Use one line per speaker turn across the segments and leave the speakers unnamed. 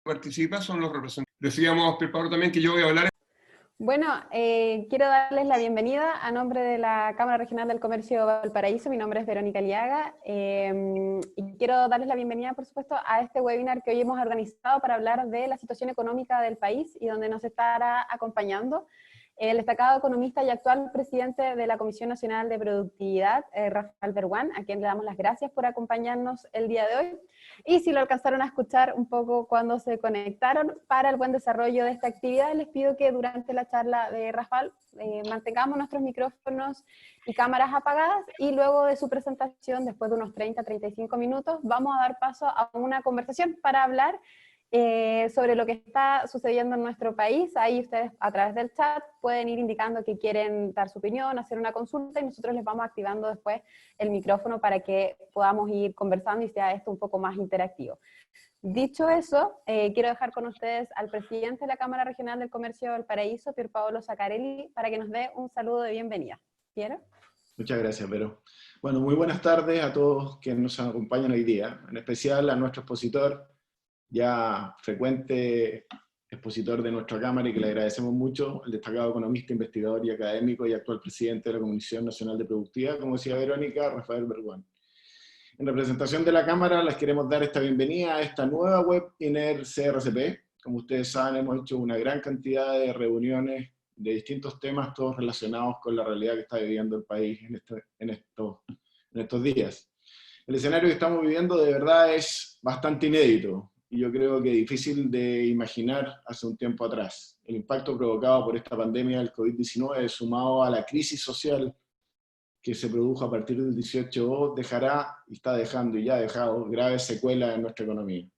participa son los representantes. Decíamos, Pablo, también que yo voy a hablar.
Bueno, quiero darles la bienvenida a nombre de la Cámara Regional del Comercio de Valparaíso. Mi nombre es Verónica Aliaga y quiero darles la bienvenida, por supuesto, a este webinar que hoy hemos organizado para hablar de la situación económica del país y donde nos estará acompañando el destacado economista y actual presidente de la Comisión Nacional de Productividad, Rafael Berguán, a quien le damos las gracias por acompañarnos el día de hoy. Y si lo alcanzaron a escuchar un poco cuando se conectaron, para el buen desarrollo de esta actividad, les pido que durante la charla de Rafael mantengamos nuestros micrófonos y cámaras apagadas, y luego de su presentación, después de unos 30-35 minutos, vamos a dar paso a una conversación para hablar sobre lo que está sucediendo en nuestro país. Ahí ustedes a través del chat pueden ir indicando que quieren dar su opinión, hacer una consulta, y nosotros les vamos activando después el micrófono para que podamos ir conversando y sea esto un poco más interactivo. Dicho eso, quiero dejar con ustedes al presidente de la Cámara Regional del Comercio de Valparaíso, Pierpaolo Zaccarelli, para que nos dé un saludo de bienvenida. ¿Piero?
Muchas gracias, Vero. Bueno, muy buenas tardes a todos que nos acompañan hoy día, en especial a nuestro expositor, ya frecuente expositor de nuestra Cámara y que le agradecemos mucho, el destacado economista, investigador y académico y actual presidente de la Comisión Nacional de Productividad, como decía Verónica, Rafael Berguán. En representación de la Cámara les queremos dar esta bienvenida a esta nueva webinar CRCP. Como ustedes saben, hemos hecho una gran cantidad de reuniones de distintos temas, todos relacionados con la realidad que está viviendo el país en estos días. El escenario que estamos viviendo de verdad es bastante inédito, y yo creo que difícil de imaginar hace un tiempo atrás. El impacto provocado por esta pandemia del COVID-19, sumado a la crisis social que se produjo a partir del 18, dejará, y está dejando, y ya ha dejado, graves secuelas en nuestra economía.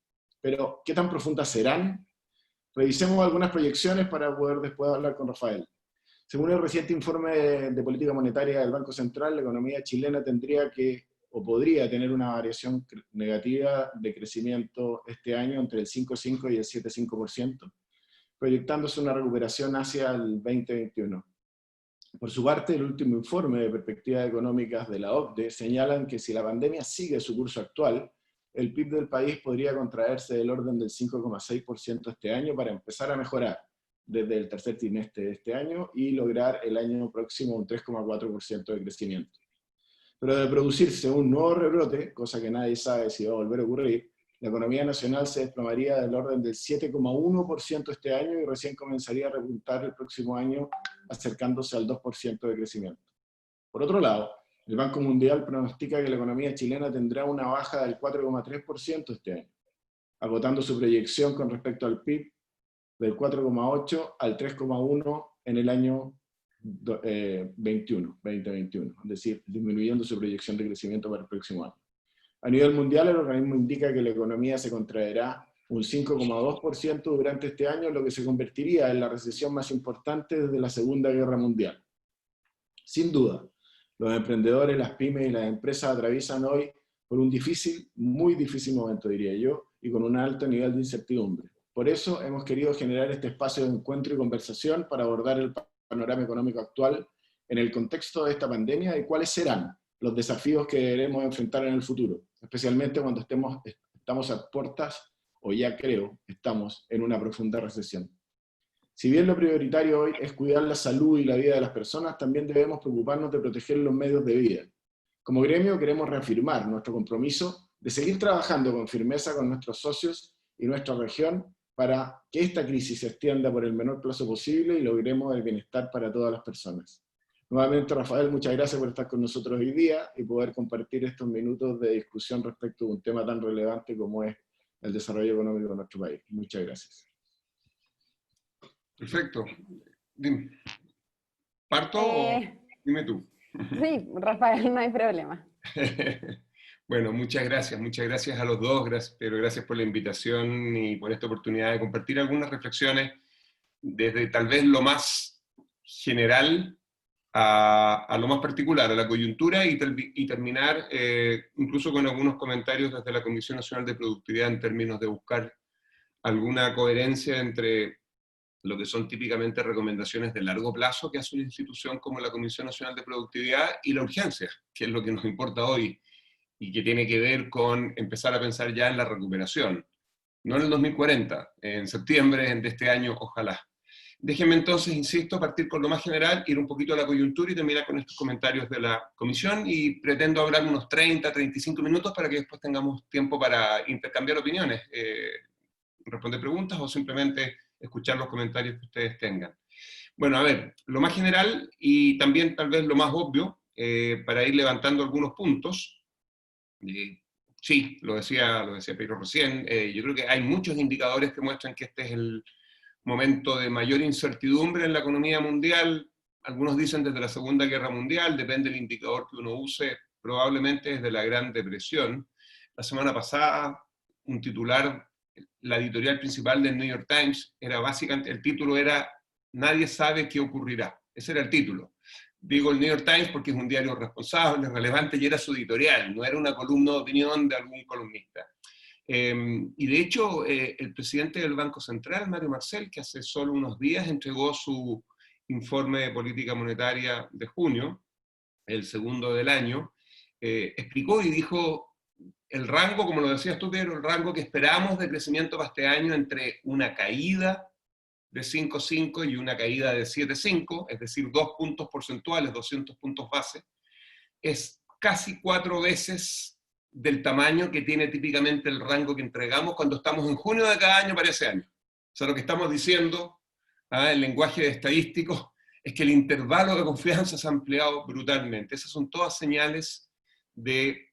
Pero, ¿qué tan profundas serán? Revisemos algunas proyecciones para poder después hablar con Rafael. Según el reciente informe de política monetaria del Banco Central, la economía chilena tendría que, o podría tener, una variación negativa de crecimiento este año entre el 5,5 y el 7,5%, proyectándose una recuperación hacia el 2021. Por su parte, el último informe de perspectivas económicas de la OCDE señalan que si la pandemia sigue su curso actual, el PIB del país podría contraerse del orden del 5,6% este año para empezar a mejorar desde el tercer trimestre de este año y lograr el año próximo un 3,4% de crecimiento. Pero de producirse un nuevo rebrote, cosa que nadie sabe si va a volver a ocurrir, la economía nacional se desplomaría del orden del 7,1% este año y recién comenzaría a repuntar el próximo año, acercándose al 2% de crecimiento. Por otro lado, el Banco Mundial pronostica que la economía chilena tendrá una baja del 4,3% este año, agotando su proyección con respecto al PIB del 4,8 al 3,1 en el año 2021, es decir, disminuyendo su proyección de crecimiento para el próximo año. A nivel mundial, el organismo indica que la economía se contraerá un 5,2% durante este año, lo que se convertiría en la recesión más importante desde la Segunda Guerra Mundial. Sin duda, los emprendedores, las pymes y las empresas atraviesan hoy por un difícil, muy difícil momento, diría yo, y con un alto nivel de incertidumbre. Por eso hemos querido generar este espacio de encuentro y conversación para abordar el panorama económico actual en el contexto de esta pandemia y cuáles serán los desafíos que deberemos enfrentar en el futuro, especialmente cuando estamos a puertas, o ya creo, estamos en una profunda recesión. Si bien lo prioritario hoy es cuidar la salud y la vida de las personas, también debemos preocuparnos de proteger los medios de vida. Como gremio queremos reafirmar nuestro compromiso de seguir trabajando con firmeza con nuestros socios y nuestra región para que esta crisis se extienda por el menor plazo posible y logremos el bienestar para todas las personas. Nuevamente, Rafael, muchas gracias por estar con nosotros hoy día y poder compartir estos minutos de discusión respecto a un tema tan relevante como es el desarrollo económico de nuestro país. Muchas gracias.
Perfecto. Dime. ¿Parto o dime tú?
Sí, Rafael, no hay problema.
Bueno, muchas gracias a los dos, pero gracias por la invitación y por esta oportunidad de compartir algunas reflexiones desde tal vez lo más general a lo más particular, a la coyuntura, y terminar incluso con algunos comentarios desde la Comisión Nacional de Productividad en términos de buscar alguna coherencia entre lo que son típicamente recomendaciones de largo plazo que hace una institución como la Comisión Nacional de Productividad y la urgencia, que es lo que nos importa hoy, y que tiene que ver con empezar a pensar ya en la recuperación. no en el 2040, en septiembre de este año, ojalá. Déjenme entonces, insisto, partir con lo más general, ir un poquito a la coyuntura y terminar con estos comentarios de la comisión, y pretendo hablar unos 30, 35 minutos para que después tengamos tiempo para intercambiar opiniones, responder preguntas o simplemente escuchar los comentarios que ustedes tengan. Bueno, a ver, lo más general y también tal vez lo más obvio, para ir levantando algunos puntos. Sí, lo decía Pedro recién, yo creo que hay muchos indicadores que muestran que este es el momento de mayor incertidumbre en la economía mundial. Algunos dicen desde la Segunda Guerra Mundial, depende del indicador que uno use, probablemente desde la Gran Depresión. La semana pasada, un titular, la editorial principal del New York Times, era básicamente, el título era "Nadie sabe qué ocurrirá". Ese era el título. Digo el New York Times porque es un diario responsable, relevante, y era su editorial, no era una columna de opinión de algún columnista. Y de hecho, el presidente del Banco Central, Mario Marcel, que hace solo unos días entregó su informe de política monetaria de junio, el segundo del año, explicó y dijo el rango, como lo decías tú, Pedro, el rango que esperamos de crecimiento para este año entre una caída de 5,5 y una caída de 7,5, es decir, 2 puntos porcentuales, 200 puntos base, es casi 4 veces del tamaño que tiene típicamente el rango que entregamos cuando estamos en junio de cada año para ese año. O sea, lo que estamos diciendo, en lenguaje estadístico, es que el intervalo de confianza se ha ampliado brutalmente. Esas son todas señales de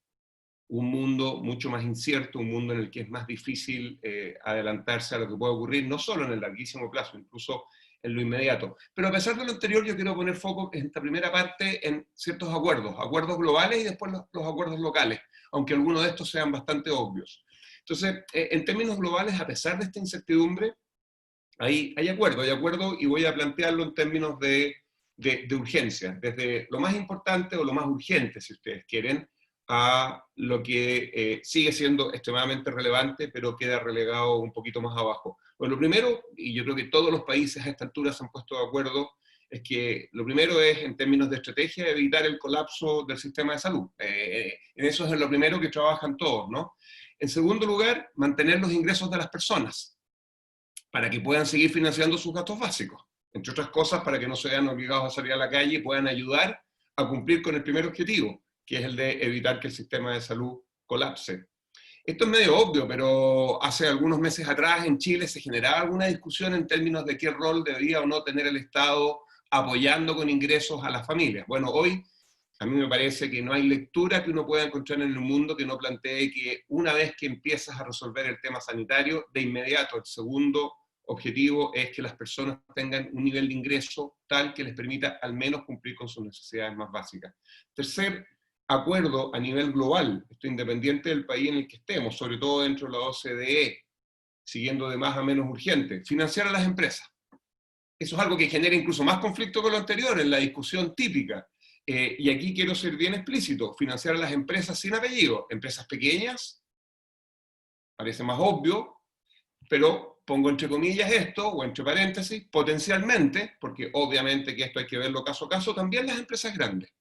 un mundo mucho más incierto, un mundo en el que es más difícil adelantarse a lo que puede ocurrir, no solo en el larguísimo plazo, incluso en lo inmediato. Pero a pesar de lo anterior, yo quiero poner foco en esta primera parte en ciertos acuerdos globales y después los acuerdos locales, aunque algunos de estos sean bastante obvios. Entonces, en términos globales, a pesar de esta incertidumbre, hay acuerdo, y voy a plantearlo en términos de urgencia, desde lo más importante o lo más urgente, si ustedes quieren, a lo que sigue siendo extremadamente relevante, pero queda relegado un poquito más abajo. Bueno, lo primero, y yo creo que todos los países a esta altura se han puesto de acuerdo, es que lo primero es, en términos de estrategia, evitar el colapso del sistema de salud. En eso es lo primero que trabajan todos, ¿no? En segundo lugar, mantener los ingresos de las personas, para que puedan seguir financiando sus gastos básicos. Entre otras cosas, para que no se vean obligados a salir a la calle y puedan ayudar a cumplir con el primer objetivo, que es el de evitar que el sistema de salud colapse. Esto es medio obvio, pero hace algunos meses atrás en Chile se generaba alguna discusión en términos de qué rol debía o no tener el Estado apoyando con ingresos a las familias. Bueno, hoy a mí me parece que no hay lectura que uno pueda encontrar en el mundo que no plantee que una vez que empiezas a resolver el tema sanitario, de inmediato el segundo objetivo es que las personas tengan un nivel de ingreso tal que les permita al menos cumplir con sus necesidades más básicas. Tercer acuerdo a nivel global, esto independiente del país en el que estemos, sobre todo dentro de la OCDE, siguiendo de más a menos urgente, financiar a las empresas. Eso es algo que genera incluso más conflicto que lo anterior, en la discusión típica. Y aquí quiero ser bien explícito, financiar a las empresas sin apellido, empresas pequeñas, parece más obvio, pero pongo entre comillas esto, o entre paréntesis, potencialmente, porque obviamente que esto hay que verlo caso a caso, también las empresas grandes,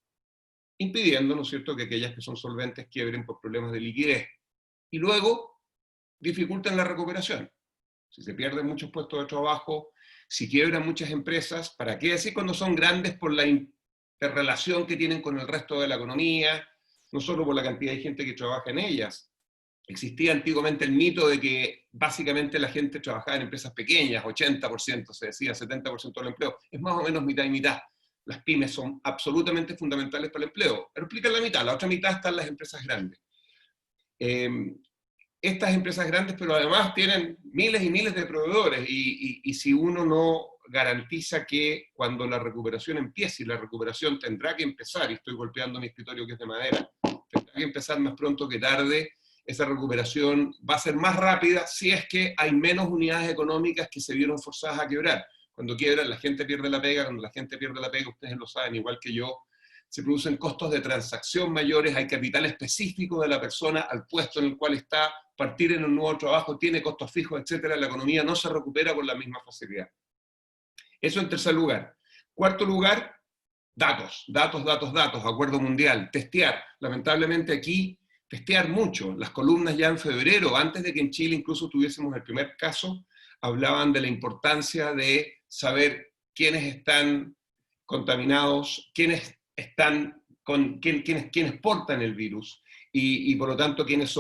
impidiendo, ¿no es cierto?, que aquellas que son solventes quiebren por problemas de liquidez. Y luego, dificultan la recuperación. Si se pierden muchos puestos de trabajo, si quiebran muchas empresas, ¿para qué decir cuando son grandes por la interrelación que tienen con el resto de la economía, no solo por la cantidad de gente que trabaja en ellas? Existía antiguamente el mito de que básicamente la gente trabajaba en empresas pequeñas, 80% se decía, 70% del empleo. Es más o menos mitad y mitad. Las pymes son absolutamente fundamentales para el empleo, pero explican la mitad, la otra mitad están las empresas grandes. Estas empresas grandes, pero además tienen miles y miles de proveedores, y si uno no garantiza que cuando la recuperación empiece, y la recuperación tendrá que empezar, y estoy golpeando mi escritorio que es de madera, tendrá que empezar más pronto que tarde, esa recuperación va a ser más rápida si es que hay menos unidades económicas que se vieron forzadas a quebrar. Cuando quiebran, la gente pierde la pega, cuando la gente pierde la pega, ustedes lo saben igual que yo, se producen costos de transacción mayores, hay capital específico de la persona al puesto en el cual está, partir en un nuevo trabajo tiene costos fijos, etcétera, la economía no se recupera con la misma facilidad. Eso en tercer lugar. Cuarto lugar, datos, acuerdo mundial, testear. Lamentablemente aquí testear mucho. Las columnas ya en febrero, antes de que en Chile incluso tuviésemos el primer caso, hablaban de la importancia de saber quiénes están contaminados, quiénes portan el virus, y por lo tanto quiénes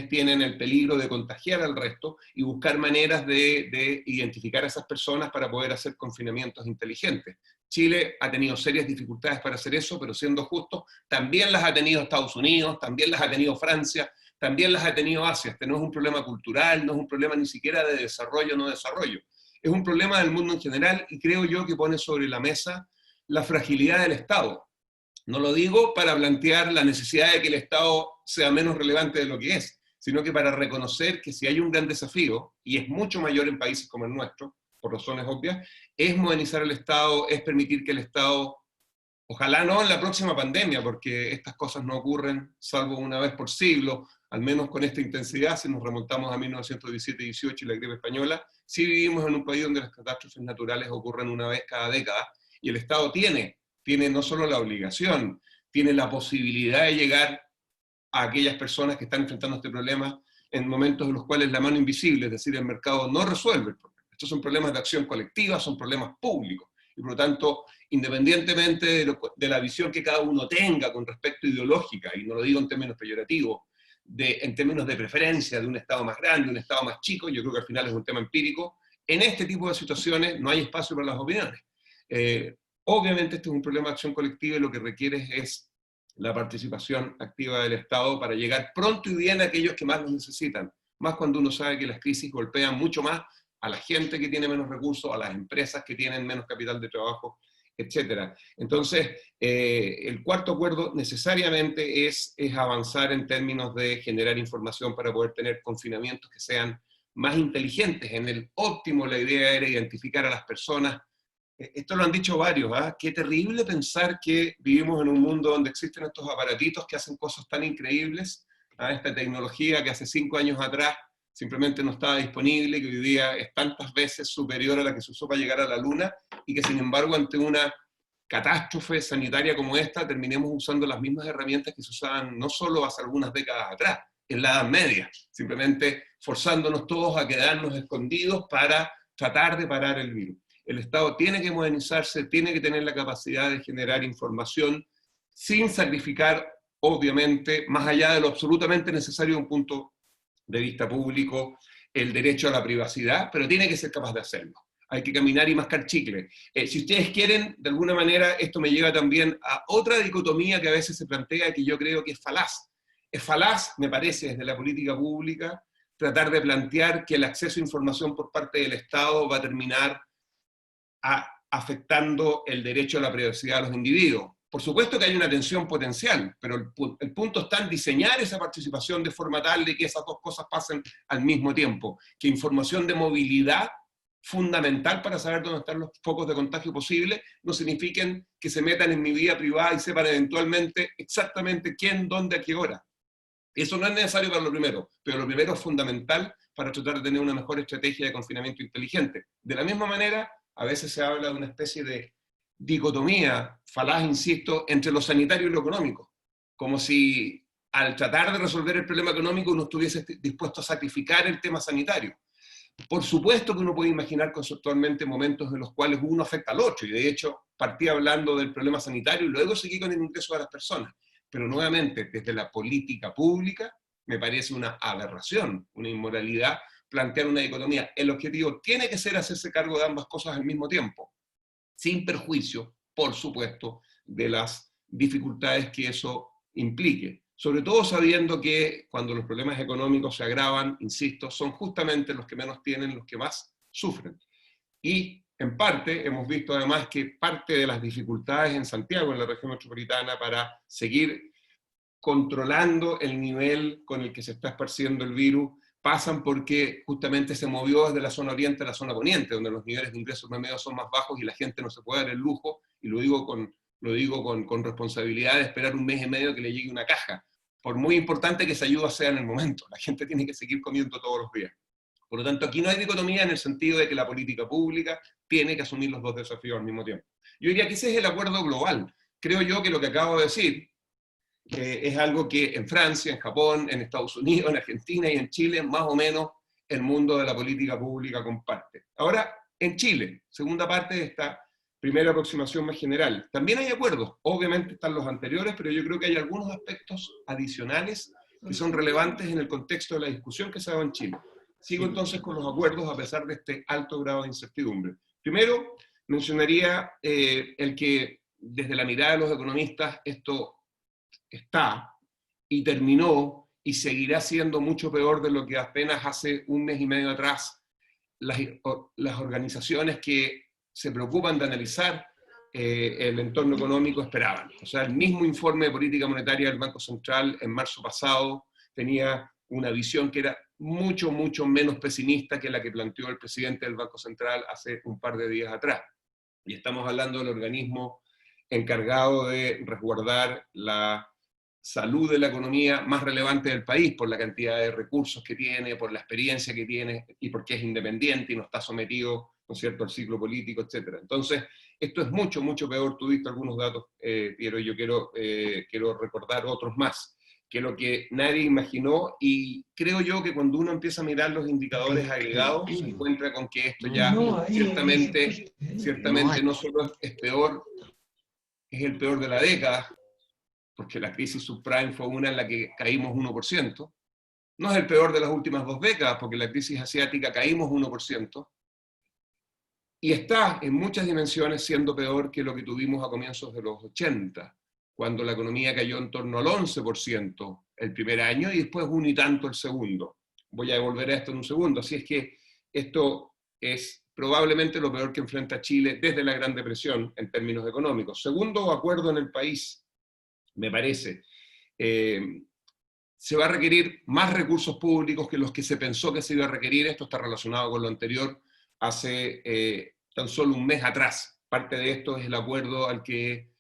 tienen el peligro de contagiar al resto, y buscar maneras de identificar a esas personas para poder hacer confinamientos inteligentes. Chile ha tenido serias dificultades para hacer eso, pero siendo justos, también las ha tenido Estados Unidos, también las ha tenido Francia, también las ha tenido Asia. Este no es un problema cultural, no es un problema ni siquiera de desarrollo o no desarrollo. Es un problema del mundo en general, y creo yo que pone sobre la mesa la fragilidad del Estado. No lo digo para plantear la necesidad de que el Estado sea menos relevante de lo que es, sino que para reconocer que si hay un gran desafío, y es mucho mayor en países como el nuestro, por razones obvias, es modernizar el Estado, es permitir que el Estado, ojalá no en la próxima pandemia, porque estas cosas no ocurren salvo una vez por siglo, al menos con esta intensidad, si nos remontamos a 1917-18 y la gripe española, sí vivimos en un país donde las catástrofes naturales ocurren una vez cada década, y el Estado tiene no solo la obligación, tiene la posibilidad de llegar a aquellas personas que están enfrentando este problema en momentos en los cuales la mano invisible, es decir, el mercado, no resuelve el problema. Estos son problemas de acción colectiva, son problemas públicos, y por lo tanto, independientemente de la visión que cada uno tenga con respecto ideológica, y no lo digo en términos peyorativos, en términos de preferencia de un Estado más grande, un Estado más chico, yo creo que al final es un tema empírico, en este tipo de situaciones no hay espacio para las opiniones. Obviamente este es un problema de acción colectiva, y lo que requiere es la participación activa del Estado para llegar pronto y bien a aquellos que más lo necesitan, más cuando uno sabe que las crisis golpean mucho más a la gente que tiene menos recursos, a las empresas que tienen menos capital de trabajo, etc. Entonces, el cuarto acuerdo necesariamente es avanzar en términos de generar información para poder tener confinamientos que sean más inteligentes. En el óptimo, la idea era identificar a las personas. Esto lo han dicho varios, ¿ah? Qué terrible pensar que vivimos en un mundo donde existen estos aparatitos que hacen cosas tan increíbles, ¿ah? Esta tecnología que hace 5 años atrás simplemente no estaba disponible, que hoy día es tantas veces superior a la que se usó para llegar a la Luna, y que sin embargo ante una catástrofe sanitaria como esta terminemos usando las mismas herramientas que se usaban no solo hace algunas décadas atrás, en la Edad Media, simplemente forzándonos todos a quedarnos escondidos para tratar de parar el virus. El Estado tiene que modernizarse, tiene que tener la capacidad de generar información sin sacrificar, obviamente, más allá de lo absolutamente necesario de un punto de vista público, el derecho a la privacidad, pero tiene que ser capaz de hacerlo. Hay que caminar y mascar chicle. Si ustedes quieren, de alguna manera, esto me lleva también a otra dicotomía que a veces se plantea, que yo creo que es falaz. Es falaz, me parece, desde la política pública, tratar de plantear que el acceso a información por parte del Estado va a terminar afectando el derecho a la privacidad de los individuos. Por supuesto que hay una tensión potencial, pero el punto está en diseñar esa participación de forma tal de que esas dos cosas pasen al mismo tiempo. Que información de movilidad, fundamental para saber dónde están los focos de contagio posibles, no signifiquen que se metan en mi vida privada y sepan eventualmente exactamente quién, dónde, a qué hora. Eso no es necesario para lo primero, pero lo primero es fundamental para tratar de tener una mejor estrategia de confinamiento inteligente. De la misma manera, a veces se habla de una especie de dicotomía, falaz, insisto, entre lo sanitario y lo económico. Como si al tratar de resolver el problema económico uno estuviese dispuesto a sacrificar el tema sanitario. Por supuesto que uno puede imaginar conceptualmente momentos en los cuales uno afecta al otro, y de hecho partí hablando del problema sanitario y luego seguí con el ingreso de las personas. Pero nuevamente, desde la política pública, me parece una aberración, una inmoralidad, plantear una dicotomía. El objetivo tiene que ser hacerse cargo de ambas cosas al mismo tiempo, sin perjuicio, por supuesto, de las dificultades que eso implique. Sobre todo sabiendo que cuando los problemas económicos se agravan, insisto, son justamente los que menos tienen los que más sufren. Y en parte hemos visto además que parte de las dificultades en Santiago, en la región metropolitana, para seguir controlando el nivel con el que se está esparciendo el virus, pasan porque justamente se movió desde la zona oriente a la zona poniente, donde los niveles de ingresos medios son más bajos y la gente no se puede dar el lujo, y lo digo con responsabilidad, de esperar un mes y medio que le llegue una caja, por muy importante que esa ayuda sea en el momento. La gente tiene que seguir comiendo todos los días. Por lo tanto, aquí no hay dicotomía en el sentido de que la política pública tiene que asumir los dos desafíos al mismo tiempo. Yo diría que ese es el acuerdo global. Creo yo que lo que acabo de decir, es algo que en Francia, en Japón, en Estados Unidos, en Argentina y en Chile, más o menos el mundo de la política pública comparte. Ahora, en Chile, segunda parte de esta primera aproximación más general, también hay acuerdos, obviamente están los anteriores, pero yo creo que hay algunos aspectos adicionales que son relevantes en el contexto de la discusión que se ha dado en Chile. Sigo entonces con los acuerdos a pesar de este alto grado de incertidumbre. Primero, mencionaría el que desde la mirada de los economistas esto está y terminó y seguirá siendo mucho peor de lo que apenas hace un mes y medio atrás las organizaciones que se preocupan de analizar el entorno económico esperaban. O sea, el mismo informe de política monetaria del Banco Central en marzo pasado tenía una visión que era mucho, mucho menos pesimista que la que planteó el presidente del Banco Central hace un par de días atrás. Y estamos hablando del organismo encargado de resguardar la salud de la economía más relevante del país por la cantidad de recursos que tiene, por la experiencia que tiene y porque es independiente y no está sometido, ¿no es cierto?, al ciclo político, etc. Entonces, esto es mucho, mucho peor. Tú diste algunos datos, Piero, y yo quiero recordar otros más, que lo que nadie imaginó, y creo yo que cuando uno empieza a mirar los indicadores agregados, se encuentra con que esto ya ciertamente no solo es peor, es el peor de la década, porque la crisis subprime fue una en la que caímos 1%, no es el peor de las últimas 2 décadas, porque la crisis asiática caímos 1%, y está en muchas dimensiones siendo peor que lo que tuvimos a comienzos de los 80, cuando la economía cayó en torno al 11% el primer año y después 1 y tanto el segundo. Voy a devolver a esto en un segundo, así es que esto es probablemente lo peor que enfrenta Chile desde la Gran Depresión en términos económicos. Segundo acuerdo en el país, me parece, se va a requerir más recursos públicos que los que se pensó que se iba a requerir. Esto está relacionado con lo anterior hace tan solo un mes atrás. Parte de esto es el acuerdo al que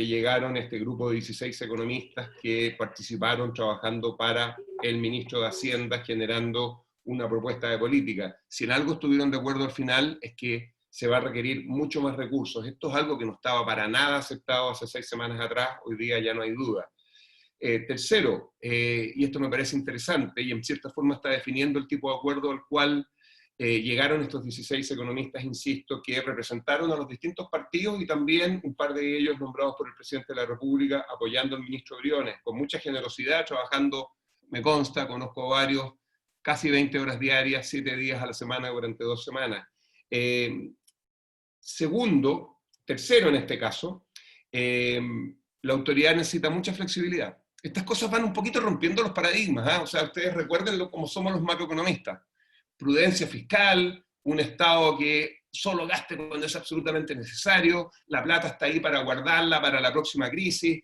llegaron este grupo de 16 economistas que participaron trabajando para el ministro de Hacienda, generando una propuesta de política. Si en algo estuvieron de acuerdo al final es que se va a requerir mucho más recursos. Esto es algo que no estaba para nada aceptado hace 6 semanas atrás, hoy día ya no hay duda. Tercero, y esto me parece interesante, y en cierta forma está definiendo el tipo de acuerdo al cual llegaron estos 16 economistas, insisto, que representaron a los distintos partidos y también un par de ellos nombrados por el presidente de la República, apoyando al ministro Briones, con mucha generosidad, trabajando, me consta, conozco varios, casi 20 horas diarias, 7 días a la semana durante 2 semanas. Tercero en este caso, la autoridad necesita mucha flexibilidad. Estas cosas van un poquito rompiendo los paradigmas, ¿eh? O sea, ustedes recuerden cómo somos los macroeconomistas. Prudencia fiscal, un Estado que solo gaste cuando es absolutamente necesario, la plata está ahí para guardarla para la próxima crisis,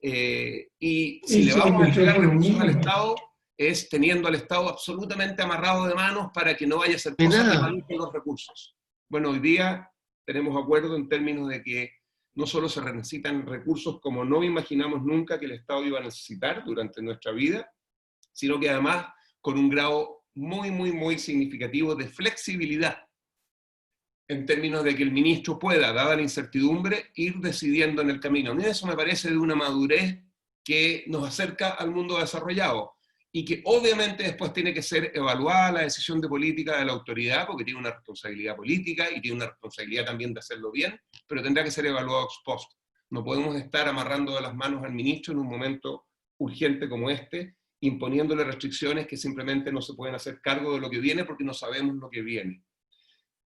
y si le vamos a entregar recursos al Estado, es teniendo al Estado absolutamente amarrado de manos para que no vaya a hacer cosas que manejen los recursos. Bueno, hoy día tenemos acuerdo en términos de que no solo se necesitan recursos como no imaginamos nunca que el Estado iba a necesitar durante nuestra vida, sino que además con un grado muy, muy, muy significativo de flexibilidad, en términos de que el ministro pueda, dada la incertidumbre, ir decidiendo en el camino. A mí eso me parece de una madurez que nos acerca al mundo desarrollado, y que obviamente después tiene que ser evaluada la decisión de política de la autoridad, porque tiene una responsabilidad política y tiene una responsabilidad también de hacerlo bien, pero tendrá que ser evaluado ex post. No podemos estar amarrando de las manos al ministro en un momento urgente como este, imponiéndole restricciones que simplemente no se pueden hacer cargo de lo que viene porque no sabemos lo que viene.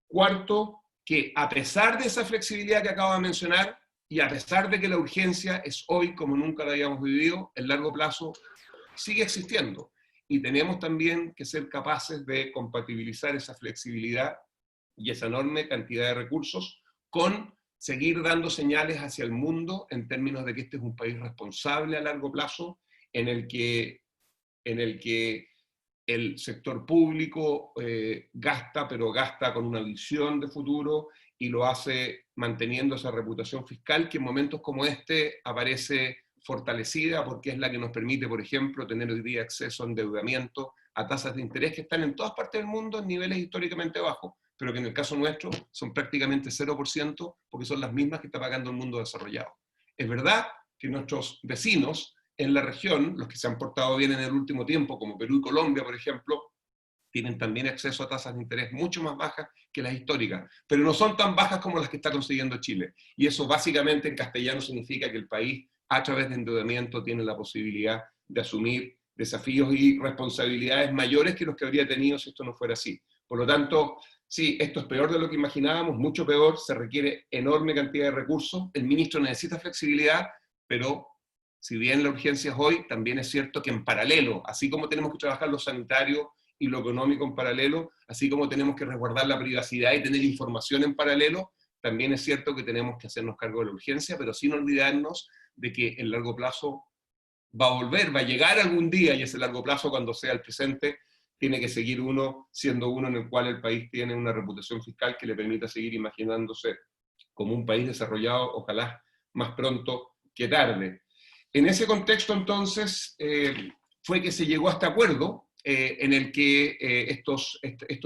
Cuarto, que a pesar de esa flexibilidad que acabo de mencionar, y a pesar de que la urgencia es hoy como nunca la habíamos vivido, el largo plazo sigue existiendo. Y tenemos también que ser capaces de compatibilizar esa flexibilidad y esa enorme cantidad de recursos con seguir dando señales hacia el mundo en términos de que este es un país responsable a largo plazo, en el que el sector público gasta, pero gasta con una visión de futuro y lo hace manteniendo esa reputación fiscal que en momentos como este aparece fortalecida porque es la que nos permite, por ejemplo, tener hoy día acceso a endeudamiento, a tasas de interés que están en todas partes del mundo en niveles históricamente bajos, pero que en el caso nuestro son prácticamente 0% porque son las mismas que está pagando el mundo desarrollado. Es verdad que nuestros vecinos en la región, los que se han portado bien en el último tiempo, como Perú y Colombia, por ejemplo, tienen también acceso a tasas de interés mucho más bajas que las históricas, pero no son tan bajas como las que está consiguiendo Chile. Y eso básicamente en castellano significa que el país, a través de endeudamiento, tiene la posibilidad de asumir desafíos y responsabilidades mayores que los que habría tenido si esto no fuera así. Por lo tanto, sí, esto es peor de lo que imaginábamos, mucho peor, se requiere enorme cantidad de recursos, el ministro necesita flexibilidad, pero si bien la urgencia es hoy, también es cierto que en paralelo, así como tenemos que trabajar lo sanitario y lo económico en paralelo, así como tenemos que resguardar la privacidad y tener información en paralelo, también es cierto que tenemos que hacernos cargo de la urgencia, pero sin olvidarnos de que el largo plazo va a volver, va a llegar algún día, y ese largo plazo, cuando sea el presente, tiene que seguir uno siendo uno en el cual el país tiene una reputación fiscal que le permita seguir imaginándose como un país desarrollado, ojalá más pronto que tarde. En ese contexto, entonces, fue que se llegó a este acuerdo, en el que estos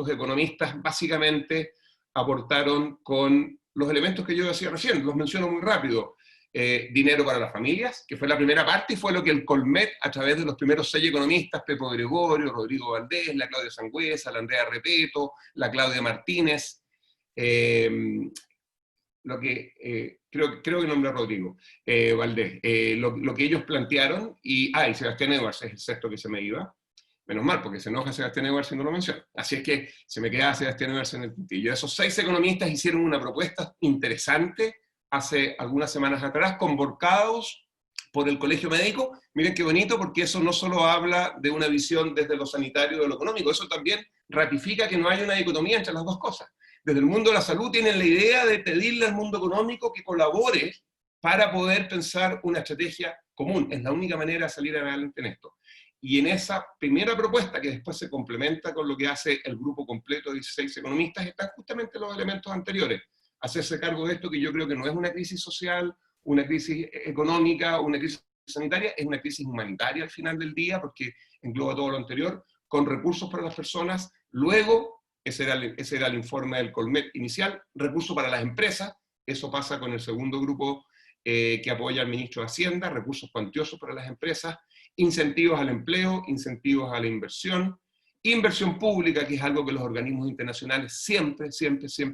economistas básicamente aportaron con los elementos que yo decía recién, los menciono muy rápido. Dinero para las familias, que fue la primera parte y fue lo que el Colmet, a través de los primeros 6 economistas, Pepo Gregorio, Rodrigo Valdés, la Claudia Sangüesa, la Andrea Repeto, la Claudia Martínez, lo que creo que nombré a Rodrigo Valdés, lo que ellos plantearon, y Sebastián Edwards es el sexto que se me iba, menos mal, porque se enoja Sebastián Edwards si no lo menciona. Así es que se me queda Sebastián Edwards en el puntillo. Esos 6 economistas hicieron una propuesta interesante hace algunas semanas atrás, convocados por el Colegio Médico. Miren qué bonito, porque eso no solo habla de una visión desde lo sanitario y de lo económico, eso también ratifica que no hay una dicotomía entre las dos cosas. Desde el mundo de la salud tienen la idea de pedirle al mundo económico que colabore para poder pensar una estrategia común. Es la única manera de salir adelante en esto. Y en esa primera propuesta, que después se complementa con lo que hace el grupo completo de 16 economistas, están justamente los elementos anteriores. Hacerse cargo de esto, que yo creo que no es una crisis social, una crisis económica, una crisis sanitaria, es una crisis humanitaria al final del día, porque engloba todo lo anterior, con recursos para las personas. Luego, ese era el informe del Colmet inicial, recursos para las empresas, eso pasa con el segundo grupo que apoya al ministro de Hacienda, recursos cuantiosos para las empresas, incentivos al empleo, incentivos a la inversión pública, que es algo que los organismos internacionales siempre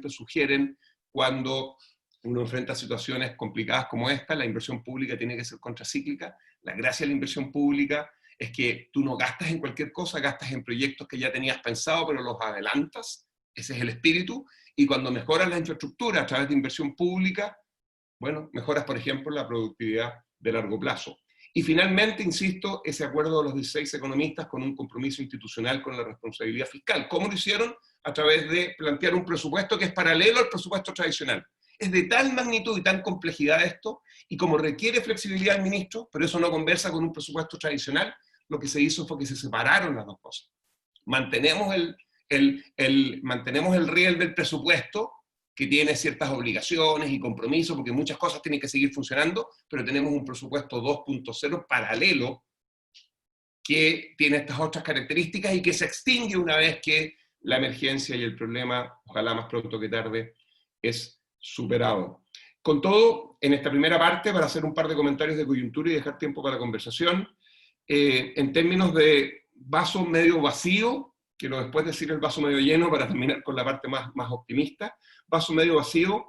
sugieren cuando uno enfrenta situaciones complicadas como esta. La inversión pública tiene que ser contracíclica. La gracia de la inversión pública es que tú no gastas en cualquier cosa, gastas en proyectos que ya tenías pensado, pero los adelantas. Ese es el espíritu. Y cuando mejoras la infraestructura a través de inversión pública, bueno, mejoras, por ejemplo, la productividad de largo plazo. Y finalmente, insisto, ese acuerdo de los 16 economistas con un compromiso institucional con la responsabilidad fiscal. ¿Cómo lo hicieron? A través de plantear un presupuesto que es paralelo al presupuesto tradicional. Es de tal magnitud y tal complejidad esto, y como requiere flexibilidad el ministro, pero eso no conversa con un presupuesto tradicional, lo que se hizo fue que se separaron las dos cosas. Mantenemos el riel del presupuesto, que tiene ciertas obligaciones y compromisos, porque muchas cosas tienen que seguir funcionando, pero tenemos un presupuesto 2.0 paralelo, que tiene estas otras características y que se extingue una vez que la emergencia y el problema, ojalá más pronto que tarde, es superado. Con todo, en esta primera parte, para hacer un par de comentarios de coyuntura y dejar tiempo para la conversación, en términos de vaso medio vacío, quiero después decir el vaso medio lleno para terminar con la parte más optimista. Vaso medio vacío,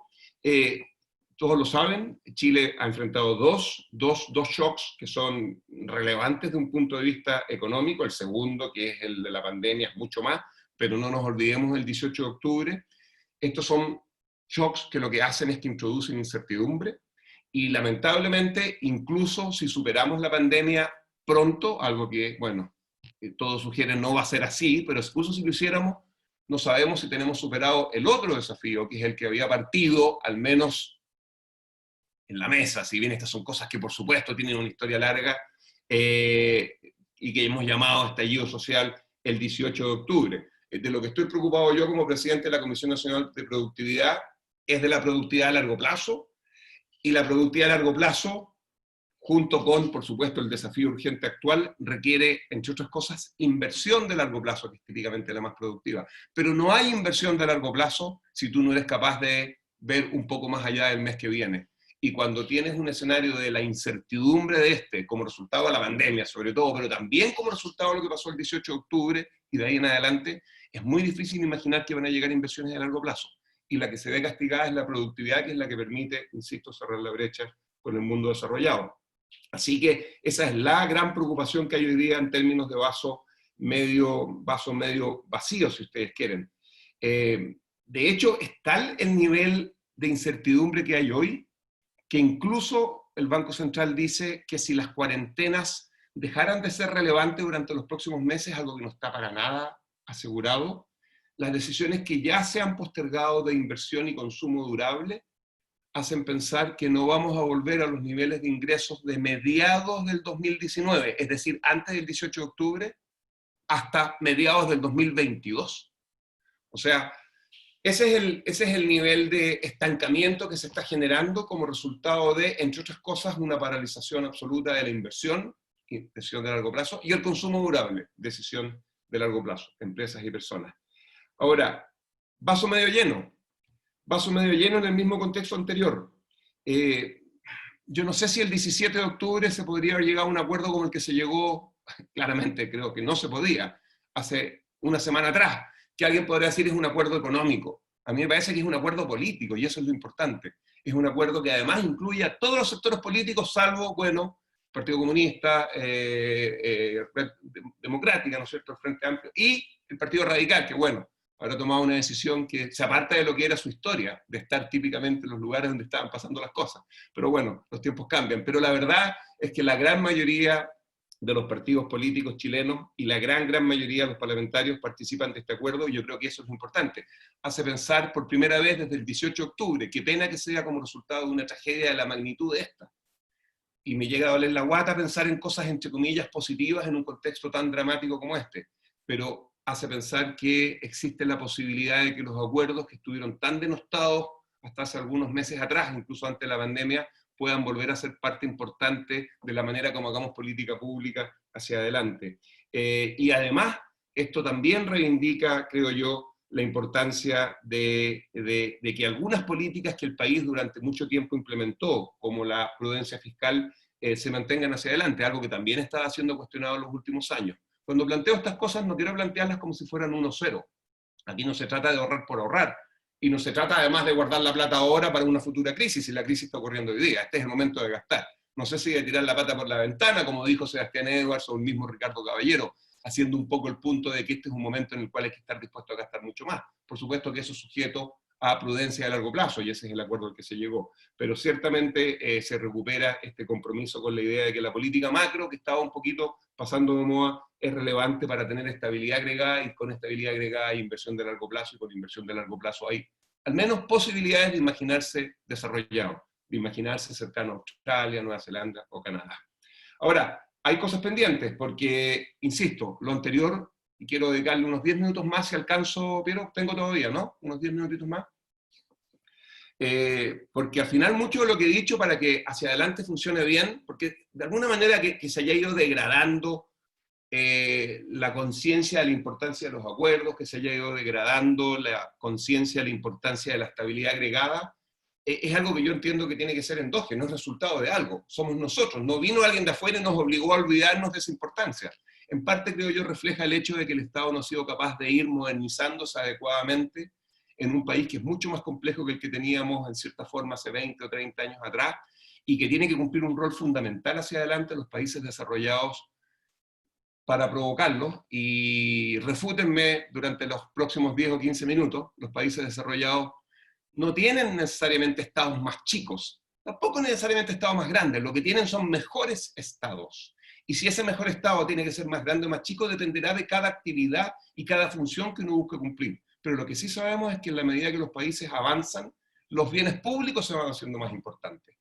todos lo saben, Chile ha enfrentado dos shocks que son relevantes de un punto de vista económico. El segundo, que es el de la pandemia, es mucho más, pero no nos olvidemos del 18 de octubre. Estos son shocks que lo que hacen es que introducen incertidumbre, y lamentablemente, incluso si superamos la pandemia pronto, algo que, bueno, todos sugieren no va a ser así, pero incluso si lo hiciéramos, no sabemos si tenemos superado el otro desafío, que es el que había partido, al menos en la mesa, si bien estas son cosas que por supuesto tienen una historia larga, y que hemos llamado estallido social el 18 de octubre. De lo que estoy preocupado yo como presidente de la Comisión Nacional de Productividad es de la productividad a largo plazo, y la productividad a largo plazo, junto con, por supuesto, el desafío urgente actual, requiere, entre otras cosas, inversión de largo plazo, que es típicamente la más productiva. Pero no hay inversión de largo plazo si tú no eres capaz de ver un poco más allá del mes que viene. Y cuando tienes un escenario de la incertidumbre de como resultado de la pandemia sobre todo, pero también como resultado de lo que pasó el 18 de octubre y de ahí en adelante, es muy difícil imaginar que van a llegar inversiones a largo plazo. Y la que se ve castigada es la productividad, que es la que permite, insisto, cerrar la brecha con el mundo desarrollado. Así que esa es la gran preocupación que hay hoy día en términos de vaso medio vacío, si ustedes quieren. De hecho, es tal el nivel de incertidumbre que hay hoy, que incluso el Banco Central dice que si las cuarentenas dejaran de ser relevantes durante los próximos meses, algo que no está para nada asegurado, las decisiones que ya se han postergado de inversión y consumo durable hacen pensar que no vamos a volver a los niveles de ingresos de mediados del 2019, es decir, antes del 18 de octubre, hasta mediados del 2022. O sea, ese es el nivel de estancamiento que se está generando como resultado de, entre otras cosas, una paralización absoluta de la inversión, decisión de largo plazo, y el consumo durable, decisión de largo plazo, empresas y personas. Ahora, vaso medio lleno. Vaso medio lleno en el mismo contexto anterior. Yo no sé si el 17 de octubre se podría haber llegado a un acuerdo como el que se llegó, claramente creo que no se podía, hace una semana atrás, que alguien podría decir es un acuerdo económico. A mí me parece que es un acuerdo político, y eso es lo importante. Es un acuerdo que además incluye a todos los sectores políticos, salvo, bueno, Partido Comunista, Red Democrática, ¿no es cierto?, el Frente Amplio, y el Partido Radical, que bueno, habrá tomado una decisión que se aparta de lo que era su historia, de estar típicamente en los lugares donde estaban pasando las cosas. Pero bueno, los tiempos cambian. Pero la verdad es que la gran mayoría de los partidos políticos chilenos y la gran mayoría de los parlamentarios participan de este acuerdo, y yo creo que eso es lo importante. Hace pensar por primera vez desde el 18 de octubre, qué pena que sea como resultado de una tragedia de la magnitud de esta. Y me llega a doler la guata pensar en cosas, entre comillas, positivas en un contexto tan dramático como este. Pero hace pensar que existe la posibilidad de que los acuerdos que estuvieron tan denostados hasta hace algunos meses atrás, incluso antes de la pandemia, puedan volver a ser parte importante de la manera como hagamos política pública hacia adelante. Y además, esto también reivindica, creo yo, la importancia de que algunas políticas que el país durante mucho tiempo implementó, como la prudencia fiscal, se mantengan hacia adelante, algo que también estaba siendo cuestionado en los últimos años. Cuando planteo estas cosas no quiero plantearlas como si fueran 1-0. Aquí no se trata de ahorrar por ahorrar, y no se trata además de guardar la plata ahora para una futura crisis, y la crisis está ocurriendo hoy día. Este es el momento de gastar. No sé si de tirar la pata por la ventana, como dijo Sebastián Edwards o el mismo Ricardo Caballero, haciendo un poco el punto de que este es un momento en el cual hay que estar dispuesto a gastar mucho más. Por supuesto que eso es sujeto a prudencia a largo plazo, y ese es el acuerdo al que se llegó. Pero ciertamente se recupera este compromiso con la idea de que la política macro, que estaba un poquito pasando de moda, es relevante para tener estabilidad agregada, y con estabilidad agregada hay inversión de largo plazo, y con inversión de largo plazo hay al menos posibilidades de imaginarse desarrollado, de imaginarse cercano a Australia, Nueva Zelanda o Canadá. Ahora, hay cosas pendientes, porque, insisto, lo anterior, y quiero dedicarle unos 10 minutos más si alcanzo, pero tengo todavía, ¿no? Unos 10 minutitos más. Porque al final mucho de lo que he dicho para que hacia adelante funcione bien, porque de alguna manera que se haya ido degradando la conciencia de la importancia de los acuerdos, que se haya ido degradando la conciencia de la importancia de la estabilidad agregada, es algo que yo entiendo que tiene que ser endógeno, es resultado de algo, somos nosotros, no vino alguien de afuera y nos obligó a olvidarnos de esa importancia. En parte, creo yo, refleja el hecho de que el Estado no ha sido capaz de ir modernizándose adecuadamente en un país que es mucho más complejo que el que teníamos en cierta forma hace 20 o 30 años atrás, y que tiene que cumplir un rol fundamental hacia adelante en los países desarrollados para provocarlos. Y refútenme durante los próximos 10 o 15 minutos, los países desarrollados no tienen necesariamente estados más chicos, tampoco necesariamente estados más grandes, lo que tienen son mejores estados. Y si ese mejor estado tiene que ser más grande o más chico, dependerá de cada actividad y cada función que uno busque cumplir. Pero lo que sí sabemos es que en la medida que los países avanzan, los bienes públicos se van haciendo más importantes.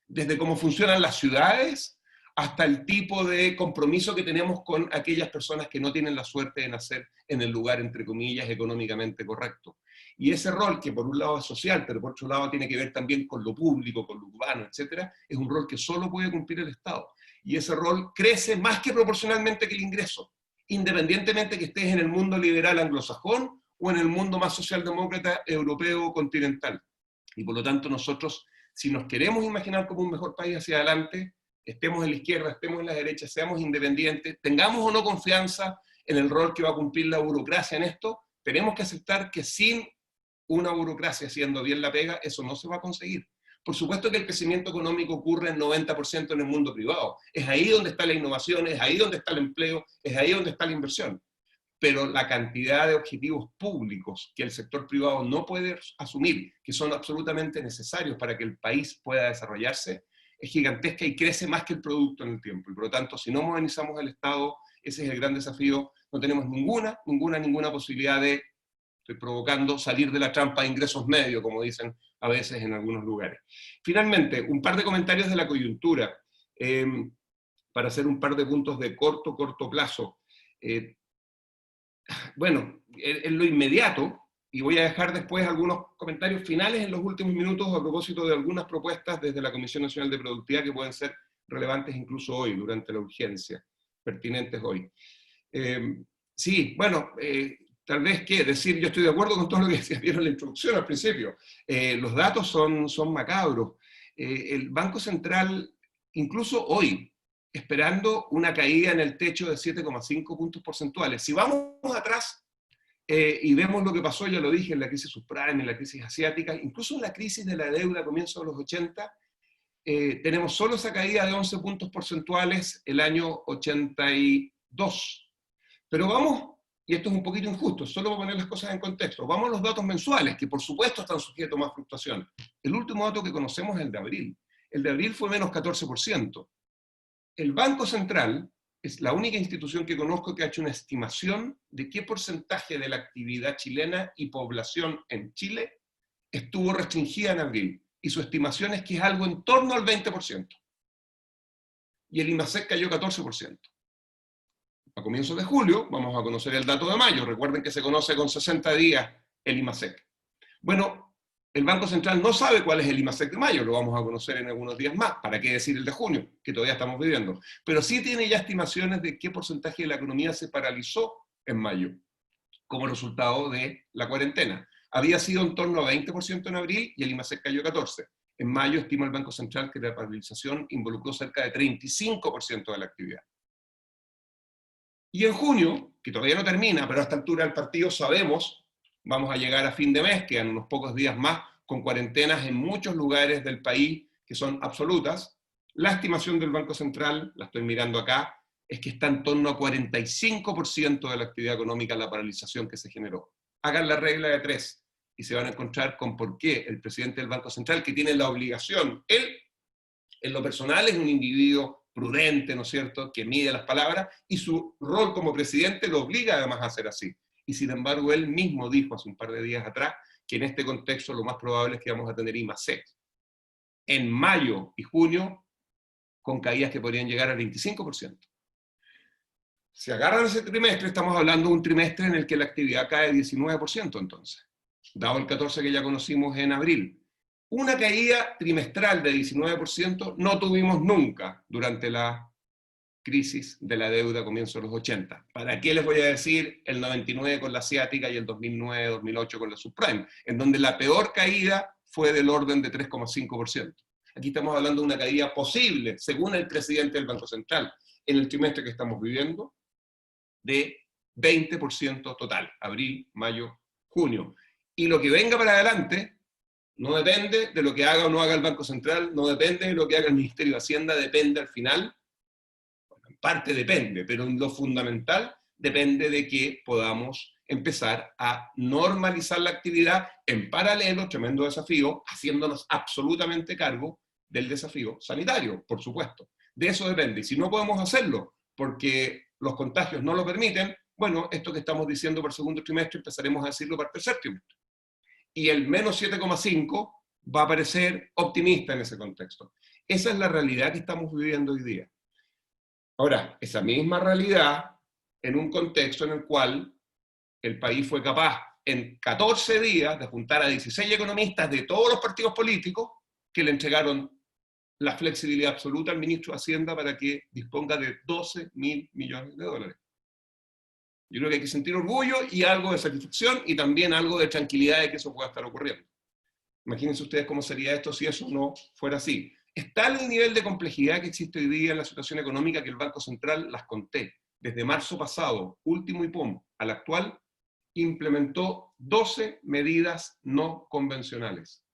Desde cómo funcionan las ciudades, hasta el tipo de compromiso que tenemos con aquellas personas que no tienen la suerte de nacer en el lugar, entre comillas, económicamente correcto. Y ese rol, que por un lado es social, pero por otro lado tiene que ver también con lo público, con lo urbano, etcétera, es un rol que solo puede cumplir el Estado. Y ese rol crece más que proporcionalmente que el ingreso, independientemente que estés en el mundo liberal anglosajón o en el mundo más socialdemócrata europeo continental. Y por lo tanto nosotros Si nos queremos imaginar como un mejor país hacia adelante, estemos en la izquierda, estemos en la derecha, seamos independientes, tengamos o no confianza en el rol que va a cumplir la burocracia en esto, tenemos que aceptar que sin una burocracia haciendo bien la pega, eso no se va a conseguir. Por supuesto que el crecimiento económico ocurre en 90% en el mundo privado. Es ahí donde está la innovación, es ahí donde está el empleo, es ahí donde está la inversión. Pero la cantidad de objetivos públicos que el sector privado no puede asumir, que son absolutamente necesarios para que el país pueda desarrollarse, es gigantesca y crece más que el producto en el tiempo. Y por lo tanto, si no modernizamos el Estado, ese es el gran desafío, no tenemos ninguna posibilidad de, estoy provocando, salir de la trampa de ingresos medios, como dicen a veces en algunos lugares. Finalmente, un par de comentarios de la coyuntura, para hacer un par de puntos de corto plazo. Bueno, en lo inmediato, y voy a dejar después algunos comentarios finales en los últimos minutos a propósito de algunas propuestas desde la Comisión Nacional de Productividad que pueden ser relevantes incluso hoy, durante la urgencia, pertinentes hoy. Sí, bueno, tal vez que decir, yo estoy de acuerdo con todo lo que vieron en la introducción al principio. Los datos son macabros. El Banco Central, incluso hoy, esperando una caída en el techo de 7,5 puntos porcentuales. Si vamos atrás y vemos lo que pasó, ya lo dije, en la crisis subprime, en la crisis asiática, incluso en la crisis de la deuda a comienzos de los 80, tenemos solo esa caída de 11 puntos porcentuales el año 82. Pero vamos, y esto es un poquito injusto, solo para poner las cosas en contexto, vamos a los datos mensuales, que por supuesto están sujetos a más fluctuación. El último dato que conocemos es el de abril. El de abril fue menos 14%. El Banco Central es la única institución que conozco que ha hecho una estimación de qué porcentaje de la actividad chilena y población en Chile estuvo restringida en abril. Y su estimación es que es algo en torno al 20%. Y el IMASEC cayó 14%. A comienzos de julio vamos a conocer el dato de mayo. Recuerden que se conoce con 60 días el IMASEC. Bueno, el Banco Central no sabe cuál es el IMASEC de mayo, lo vamos a conocer en algunos días más, ¿para qué decir el de junio, que todavía estamos viviendo? Pero sí tiene ya estimaciones de qué porcentaje de la economía se paralizó en mayo, como resultado de la cuarentena. Había sido en torno a 20% en abril y el IMASEC cayó 14%. En mayo estima el Banco Central que la paralización involucró cerca de 35% de la actividad. Y en junio, que todavía no termina, pero a esta altura del partido sabemos, vamos a llegar a fin de mes, quedan unos pocos días más, con cuarentenas en muchos lugares del país que son absolutas. La estimación del Banco Central, la estoy mirando acá, es que está en torno a 45% de la actividad económica la paralización que se generó. Hagan la regla de 3 y se van a encontrar con por qué el presidente del Banco Central, que tiene la obligación, él, en lo personal, es un individuo prudente, ¿no es cierto?, que mide las palabras, y su rol como presidente lo obliga además a hacer así. Y sin embargo, él mismo dijo hace un par de días atrás que en este contexto lo más probable es que vamos a tener IMASEC en mayo y junio con caídas que podrían llegar al 25%. Si agarran ese trimestre, estamos hablando de un trimestre en el que la actividad cae 19% entonces, dado el 14% que ya conocimos en abril. Una caída trimestral de 19% no tuvimos nunca durante la crisis de la deuda a comienzos de los 80. ¿Para qué les voy a decir el 99 con la asiática y el 2009-2008 con la subprime? En donde la peor caída fue del orden de 3,5%. Aquí estamos hablando de una caída posible, según el presidente del Banco Central, en el trimestre que estamos viviendo, de 20% total, abril, mayo, junio. Y lo que venga para adelante no depende de lo que haga o no haga el Banco Central, no depende de lo que haga el Ministerio de Hacienda, depende al final, bueno, en parte depende, pero en lo fundamental depende de que podamos empezar a normalizar la actividad en paralelo, tremendo desafío, haciéndonos absolutamente cargo del desafío sanitario, por supuesto. De eso depende. Y si no podemos hacerlo porque los contagios no lo permiten, bueno, esto que estamos diciendo para el segundo trimestre empezaremos a decirlo para el tercer trimestre. Y el menos 7,5 va a parecer optimista en ese contexto. Esa es la realidad que estamos viviendo hoy día. Ahora, esa misma realidad en un contexto en el cual el país fue capaz en 14 días de juntar a 16 economistas de todos los partidos políticos que le entregaron la flexibilidad absoluta al ministro de Hacienda para que disponga de 12.000 millones de dólares. Yo creo que hay que sentir orgullo y algo de satisfacción y también algo de tranquilidad de que eso pueda estar ocurriendo. Imagínense ustedes cómo sería esto si eso no fuera así. Es tal el nivel de complejidad que existe hoy día en la situación económica que el Banco Central, las conté, desde marzo pasado, último IPOM, al actual, implementó 12 medidas no convencionales.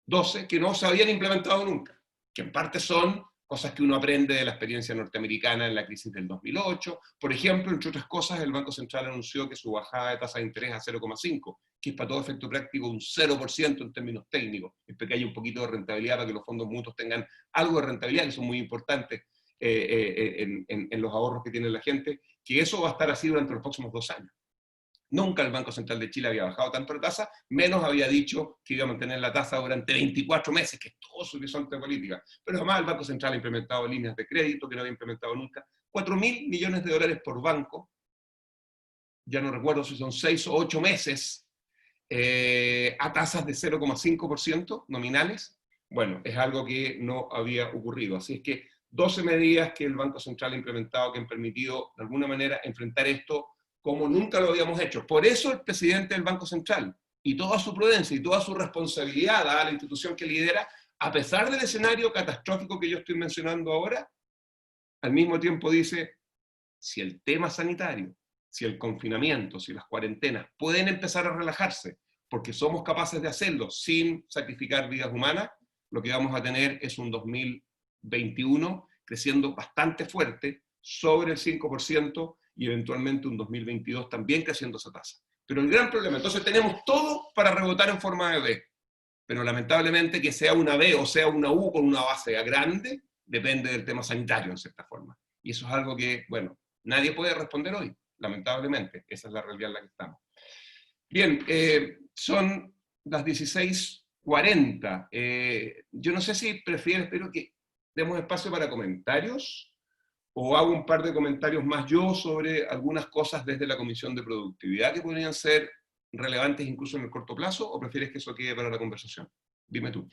12 que no se habían implementado nunca, que en parte son cosas que uno aprende de la experiencia norteamericana en la crisis del 2008. Por ejemplo, entre otras cosas, el Banco Central anunció que su bajada de tasa de interés a 0,5, que es para todo efecto práctico un 0% en términos técnicos, es porque hay un poquito de rentabilidad para que los fondos mutuos tengan algo de rentabilidad, que son muy importantes en los ahorros que tiene la gente, que eso va a estar así durante los próximos 2 años. Nunca el Banco Central de Chile había bajado tanto la tasa, menos había dicho que iba a mantener la tasa durante 24 meses, que es todo su horizonte política. Pero además el Banco Central ha implementado líneas de crédito que no había implementado nunca, 4.000 millones de dólares por banco, ya no recuerdo si son 6 o 8 meses, a tasas de 0,5% nominales. Bueno, es algo que no había ocurrido. Así es que 12 medidas que el Banco Central ha implementado que han permitido de alguna manera enfrentar esto como nunca lo habíamos hecho. Por eso el presidente del Banco Central, y toda su prudencia y toda su responsabilidad a la institución que lidera, a pesar del escenario catastrófico que yo estoy mencionando ahora, al mismo tiempo dice, si el tema sanitario, si el confinamiento, si las cuarentenas pueden empezar a relajarse, porque somos capaces de hacerlo sin sacrificar vidas humanas, lo que vamos a tener es un 2021 creciendo bastante fuerte, sobre el 5%, y eventualmente un 2022 también creciendo esa tasa. Pero el gran problema, entonces tenemos todo para rebotar en forma de V, pero lamentablemente que sea una V o sea una U con una base grande, depende del tema sanitario en cierta forma. Y eso es algo que, bueno, nadie puede responder hoy, lamentablemente. Esa es la realidad en la que estamos. Bien, son las 16:40. Yo no sé si prefieres, espero que demos espacio para comentarios, o hago un par de comentarios más yo sobre algunas cosas desde la Comisión de Productividad que podrían ser relevantes incluso en el corto plazo, o prefieres que eso quede para la conversación. Dime tú.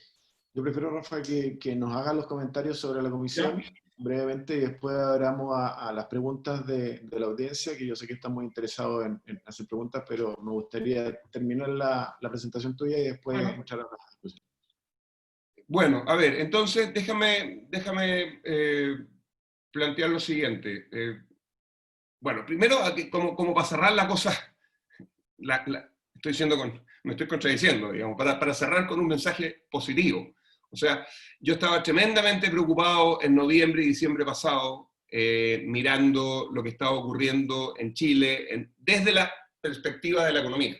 Yo prefiero, Rafa, que nos hagan los comentarios sobre la comisión brevemente y después abramos a las preguntas de la audiencia, que yo sé que están muy interesados en hacer preguntas, pero me gustaría terminar la presentación tuya y después entrar a la discusión.
Bueno, a ver, entonces déjame plantear lo siguiente. Bueno, primero, como para cerrar la cosa, me estoy contradiciendo, digamos, para cerrar con un mensaje positivo. O sea, yo estaba tremendamente preocupado en noviembre y diciembre pasado, mirando lo que estaba ocurriendo en Chile, desde la perspectiva de la economía.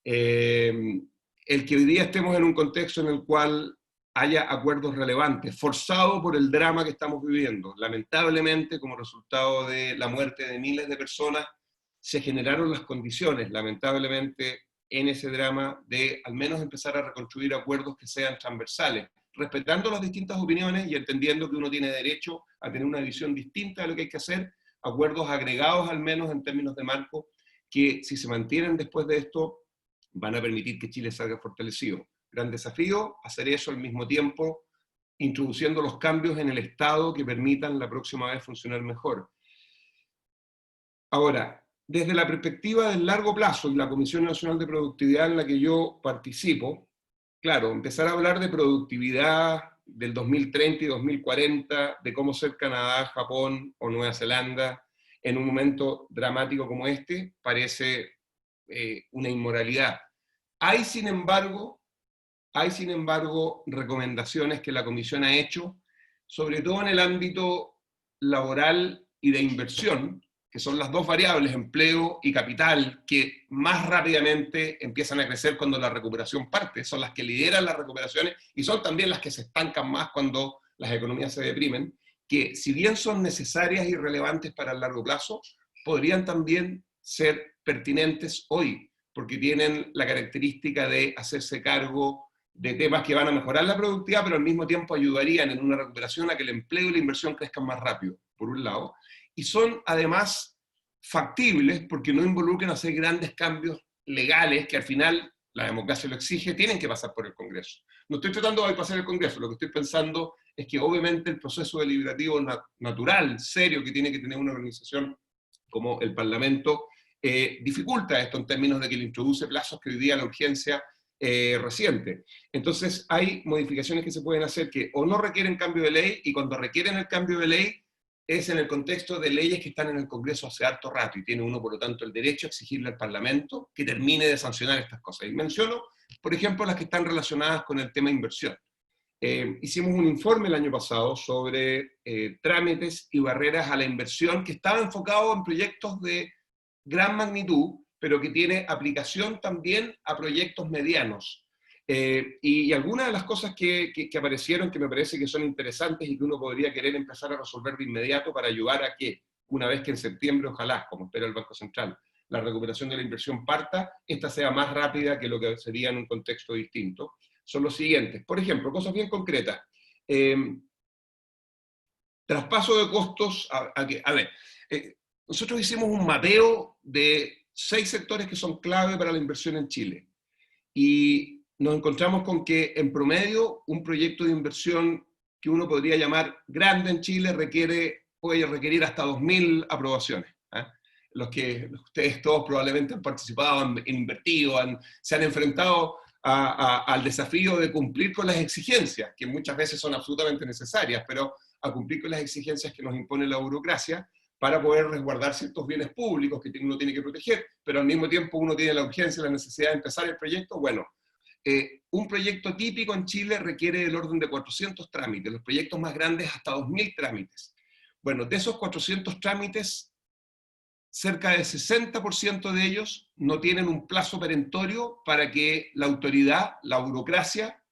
El que hoy día estemos en un contexto en el cual haya acuerdos relevantes, forzado por el drama que estamos viviendo. Lamentablemente, como resultado de la muerte de miles de personas, se generaron las condiciones, lamentablemente, en ese drama de al menos empezar a reconstruir acuerdos que sean transversales, respetando las distintas opiniones y entendiendo que uno tiene derecho a tener una visión distinta de lo que hay que hacer, acuerdos agregados al menos en términos de marco, que si se mantienen después de esto, van a permitir que Chile salga fortalecido. Gran desafío, hacer eso al mismo tiempo, introduciendo los cambios en el Estado que permitan la próxima vez funcionar mejor. Ahora, desde la perspectiva del largo plazo y la Comisión Nacional de Productividad en la que yo participo, claro, empezar a hablar de productividad del 2030 y 2040, de cómo ser Canadá, Japón o Nueva Zelanda en un momento dramático como este, parece una inmoralidad. Hay, sin embargo, recomendaciones que la Comisión ha hecho, sobre todo en el ámbito laboral y de inversión, que son las dos variables, empleo y capital, que más rápidamente empiezan a crecer cuando la recuperación parte, son las que lideran las recuperaciones y son también las que se estancan más cuando las economías se deprimen, que si bien son necesarias y relevantes para el largo plazo, podrían también ser pertinentes hoy, porque tienen la característica de hacerse cargo de temas que van a mejorar la productividad, pero al mismo tiempo ayudarían en una recuperación a que el empleo y la inversión crezcan más rápido, por un lado, y son además factibles porque no involucran hacer grandes cambios legales que al final la democracia lo exige, tienen que pasar por el Congreso. No estoy tratando de pasar el Congreso, lo que estoy pensando es que obviamente el proceso deliberativo natural, serio, que tiene que tener una organización como el Parlamento, dificulta esto en términos de que le introduce plazos que hoy día la urgencia reciente. Entonces hay modificaciones que se pueden hacer que o no requieren cambio de ley, y cuando requieren el cambio de ley es en el contexto de leyes que están en el Congreso hace harto rato, y tiene uno, por lo tanto, el derecho a exigirle al Parlamento que termine de sancionar estas cosas. Y menciono, por ejemplo, las que están relacionadas con el tema de inversión. Hicimos un informe el año pasado sobre trámites y barreras a la inversión que estaba enfocado en proyectos de gran magnitud, pero que tiene aplicación también a proyectos medianos. Y algunas de las cosas que aparecieron que me parece que son interesantes y que uno podría querer empezar a resolver de inmediato para ayudar a que, una vez que en septiembre, ojalá, como espera el Banco Central, la recuperación de la inversión parta, esta sea más rápida que lo que sería en un contexto distinto, son los siguientes. Por ejemplo, cosas bien concretas. Traspaso de costos. A ver, nosotros hicimos un mapeo de 6 sectores que son clave para la inversión en Chile. Y nos encontramos con que, en promedio, un proyecto de inversión que uno podría llamar grande en Chile puede requerir hasta 2.000 aprobaciones. Los que ustedes todos probablemente han participado, han invertido, se han enfrentado al desafío de cumplir con las exigencias, que muchas veces son absolutamente necesarias, pero a cumplir con las exigencias que nos impone la burocracia para poder resguardar ciertos bienes públicos que uno tiene que proteger, pero al mismo tiempo uno tiene la urgencia y la necesidad de empezar el proyecto. Bueno, un proyecto típico en Chile requiere del orden de 400 trámites, los proyectos más grandes hasta 2.000 trámites. Bueno, de esos 400 trámites, cerca del 60% de ellos no tienen un plazo perentorio para que la autoridad, la burocracia,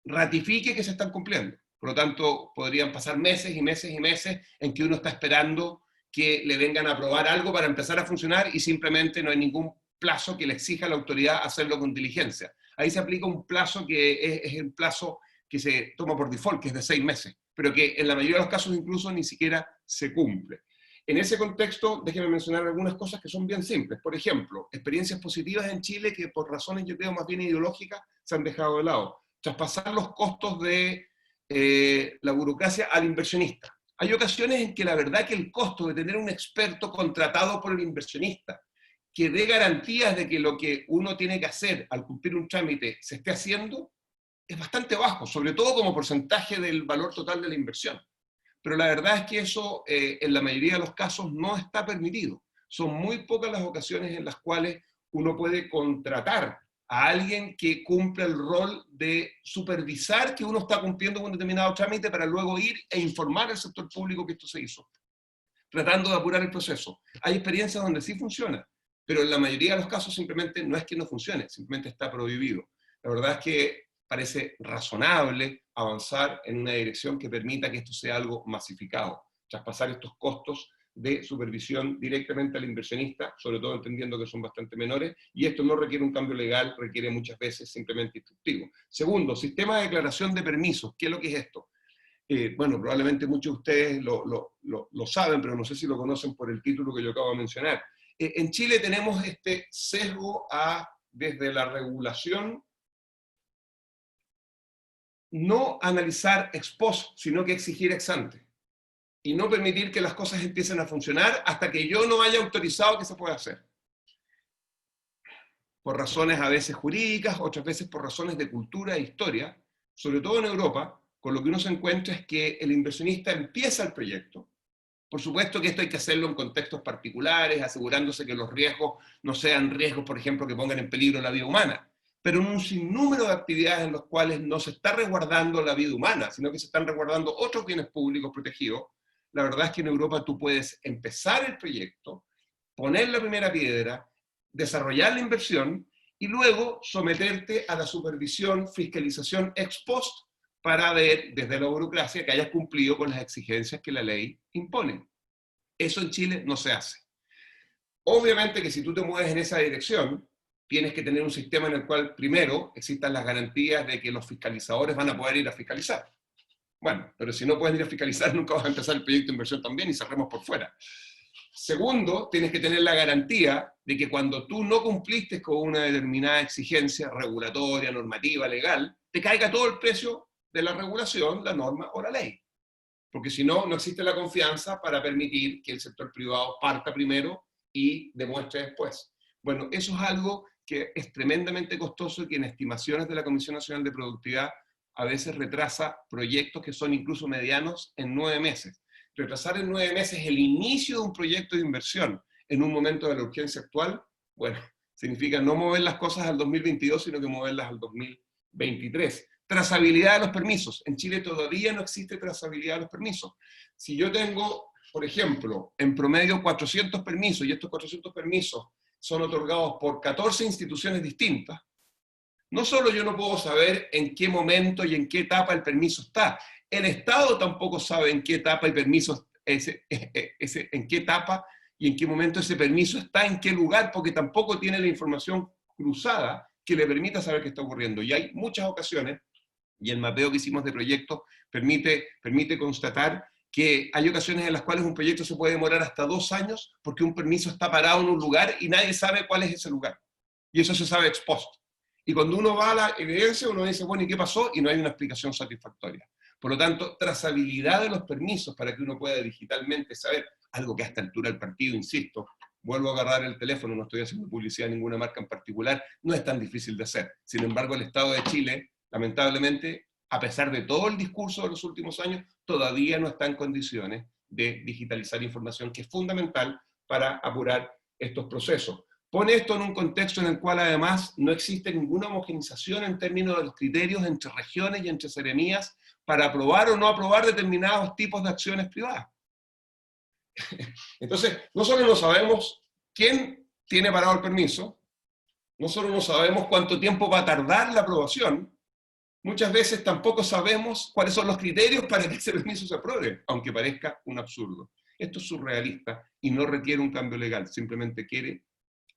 ratifique que se están cumpliendo. Por lo tanto, podrían pasar meses y meses y meses en que uno está esperando que le vengan a aprobar algo para empezar a funcionar, y simplemente no hay ningún plazo que le exija a la autoridad hacerlo con diligencia. Ahí se aplica un plazo que es el plazo que se toma por default, que es de 6 meses, pero que en la mayoría de los casos incluso ni siquiera se cumple. En ese contexto, déjenme mencionar algunas cosas que son bien simples. Por ejemplo, experiencias positivas en Chile que, por razones, yo creo, más bien ideológicas, se han dejado de lado. Traspasar los costos de la burocracia al inversionista. Hay ocasiones en que la verdad que el costo de tener un experto contratado por el inversionista que dé garantías de que lo que uno tiene que hacer al cumplir un trámite se esté haciendo es bastante bajo, sobre todo como porcentaje del valor total de la inversión. Pero la verdad es que eso en la mayoría de los casos no está permitido. Son muy pocas las ocasiones en las cuales uno puede contratar a alguien que cumpla el rol de supervisar que uno está cumpliendo con un determinado trámite para luego ir e informar al sector público que esto se hizo, tratando de apurar el proceso. Hay experiencias donde sí funciona, pero en la mayoría de los casos simplemente no es que no funcione, simplemente está prohibido. La verdad es que parece razonable avanzar en una dirección que permita que esto sea algo masificado, traspasar estos costos de supervisión directamente al inversionista, sobre todo entendiendo que son bastante menores, y esto no requiere un cambio legal, requiere muchas veces simplemente instructivo. Segundo, sistema de declaración de permisos. ¿Qué es lo que es esto? Bueno, probablemente muchos de ustedes lo saben, pero no sé si lo conocen por el título que yo acabo de mencionar. En Chile tenemos este sesgo desde la regulación, no analizar ex post, sino que exigir ex ante. Y no permitir que las cosas empiecen a funcionar hasta que yo no haya autorizado que se pueda hacer. Por razones a veces jurídicas, otras veces por razones de cultura e historia, sobre todo en Europa, con lo que uno se encuentra es que el inversionista empieza el proyecto. Por supuesto que esto hay que hacerlo en contextos particulares, asegurándose que los riesgos no sean riesgos, por ejemplo, que pongan en peligro la vida humana, pero en un sinnúmero de actividades en las cuales no se está resguardando la vida humana, sino que se están resguardando otros bienes públicos protegidos. La verdad es que en Europa tú puedes empezar el proyecto, poner la primera piedra, desarrollar la inversión y luego someterte a la supervisión, fiscalización ex post para ver desde la burocracia que hayas cumplido con las exigencias que la ley impone. Eso en Chile no se hace. Obviamente que si tú te mueves en esa dirección, tienes que tener un sistema en el cual primero existan las garantías de que los fiscalizadores van a poder ir a fiscalizar. Bueno, pero si no puedes ir a fiscalizar, nunca vas a empezar el proyecto de inversión también y cerremos por fuera. Segundo, tienes que tener la garantía de que cuando tú no cumpliste con una determinada exigencia regulatoria, normativa, legal, te caiga todo el precio de la regulación, la norma o la ley. Porque si no, no existe la confianza para permitir que el sector privado parta primero y demuestre después. Bueno, eso es algo que es tremendamente costoso y que en estimaciones de la Comisión Nacional de Productividad a veces retrasa proyectos que son incluso medianos en 9 meses. Retrasar en 9 meses el inicio de un proyecto de inversión en un momento de la urgencia actual, bueno, significa no mover las cosas al 2022, sino que moverlas al 2023. Trazabilidad de los permisos. En Chile todavía no existe trazabilidad de los permisos. Si yo tengo, por ejemplo, en promedio 400 permisos, y estos 400 permisos son otorgados por 14 instituciones distintas, no solo yo no puedo saber en qué momento y en qué etapa el permiso está, el Estado tampoco sabe en qué etapa y permiso en qué etapa y en qué momento ese permiso está, en qué lugar, porque tampoco tiene la información cruzada que le permita saber qué está ocurriendo. Y hay muchas ocasiones, y el mapeo que hicimos de proyectos permite constatar que hay ocasiones en las cuales un proyecto se puede demorar hasta 2 años porque un permiso está parado en un lugar y nadie sabe cuál es ese lugar. Y eso se sabe ex post. Y cuando uno va a la evidencia, uno dice, bueno, ¿y qué pasó? Y no hay una explicación satisfactoria. Por lo tanto, trazabilidad de los permisos para que uno pueda digitalmente saber, algo que a esta altura del partido, insisto, vuelvo a agarrar el teléfono, no estoy haciendo publicidad a ninguna marca en particular, no es tan difícil de hacer. Sin embargo, el Estado de Chile, lamentablemente, a pesar de todo el discurso de los últimos años, todavía no está en condiciones de digitalizar información, que es fundamental para apurar estos procesos. Pone esto en un contexto en el cual además no existe ninguna homogenización en términos de los criterios entre regiones y entre seremías para aprobar o no aprobar determinados tipos de acciones privadas. Entonces, no solo no sabemos quién tiene parado el permiso, no solo no sabemos cuánto tiempo va a tardar la aprobación, muchas veces tampoco sabemos cuáles son los criterios para que ese permiso se apruebe, aunque parezca un absurdo. Esto es surrealista y no requiere un cambio legal, simplemente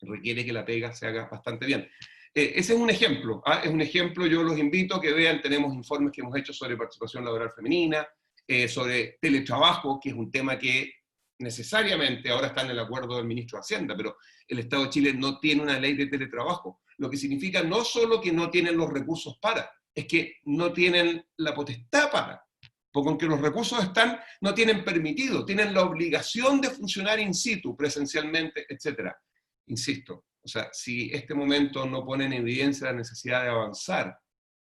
requiere que la pega se haga bastante bien. Ese es un ejemplo, es un ejemplo, yo los invito a que vean, tenemos informes que hemos hecho sobre participación laboral femenina, sobre teletrabajo, que es un tema que necesariamente ahora está en el acuerdo del ministro de Hacienda, pero el Estado de Chile no tiene una ley de teletrabajo, lo que significa no solo que no tienen los recursos para, es que no tienen la potestad para, porque aunque los recursos están, no tienen permitido, tienen la obligación de funcionar in situ, presencialmente, etc. Insisto, o sea, si este momento no pone en evidencia la necesidad de avanzar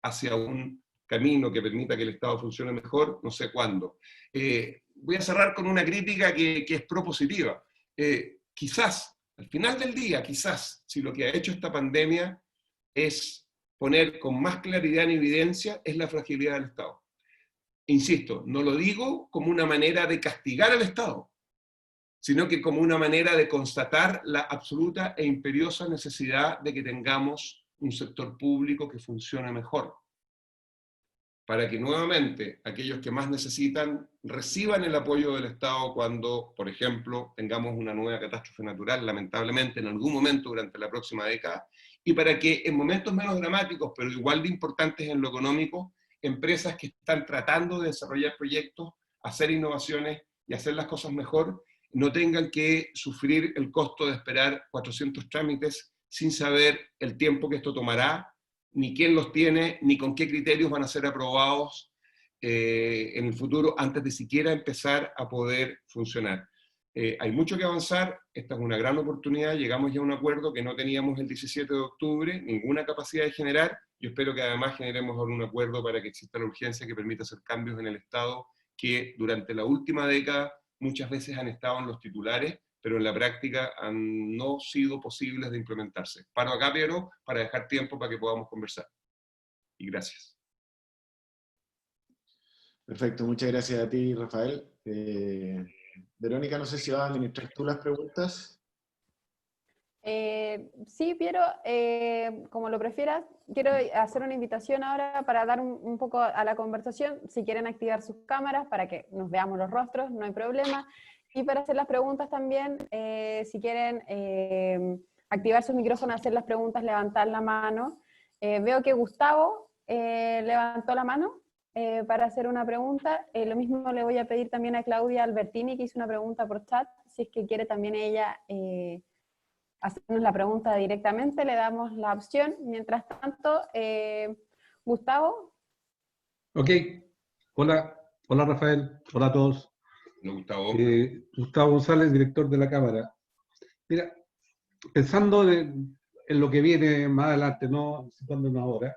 hacia un camino que permita que el Estado funcione mejor, no sé cuándo. Voy a cerrar con una crítica que es propositiva. Quizás, al final del día, quizás, si lo que ha hecho esta pandemia es poner con más claridad en evidencia, es la fragilidad del Estado. Insisto, no lo digo como una manera de castigar al Estado, sino que como una manera de constatar la absoluta e imperiosa necesidad de que tengamos un sector público que funcione mejor, para que nuevamente aquellos que más necesitan reciban el apoyo del Estado cuando, por ejemplo, tengamos una nueva catástrofe natural, lamentablemente en algún momento durante la próxima década, y para que en momentos menos dramáticos, pero igual de importantes en lo económico, empresas que están tratando de desarrollar proyectos, hacer innovaciones y hacer las cosas mejor, no tengan que sufrir el costo de esperar 400 trámites sin saber el tiempo que esto tomará, ni quién los tiene, ni con qué criterios van a ser aprobados en el futuro, antes de siquiera empezar a poder funcionar. Hay mucho que avanzar, esta es una gran oportunidad, llegamos ya a un acuerdo que no teníamos el 17 de octubre, ninguna capacidad de generar, yo espero que además generemos ahora un acuerdo para que exista la urgencia que permita hacer cambios en el Estado, que durante la última década muchas veces han estado en los titulares, pero en la práctica han no sido posibles de implementarse. Paro acá, Piero, para dejar tiempo para que podamos conversar. Y gracias.
Perfecto, muchas gracias a ti, Rafael. Verónica, no sé si vas a administrar tú las preguntas.
Sí, Piero, como lo prefieras, quiero hacer una invitación ahora para dar un poco a la conversación. Si quieren activar sus cámaras para que nos veamos los rostros, no hay problema. Y para hacer las preguntas también, si quieren activar sus micrófonos, hacer las preguntas, levantar la mano. Veo que Gustavo levantó la mano para hacer una pregunta. Lo mismo le voy a pedir también a Claudia Albertini, que hizo una pregunta por chat, si es que quiere también ella hacernos la pregunta directamente, le damos la opción. Mientras tanto, Gustavo.
Ok, hola Rafael, hola a todos.
Gustavo.
Gustavo González, director de la Cámara. Mira, pensando en lo que viene más adelante, no situándonos ahora,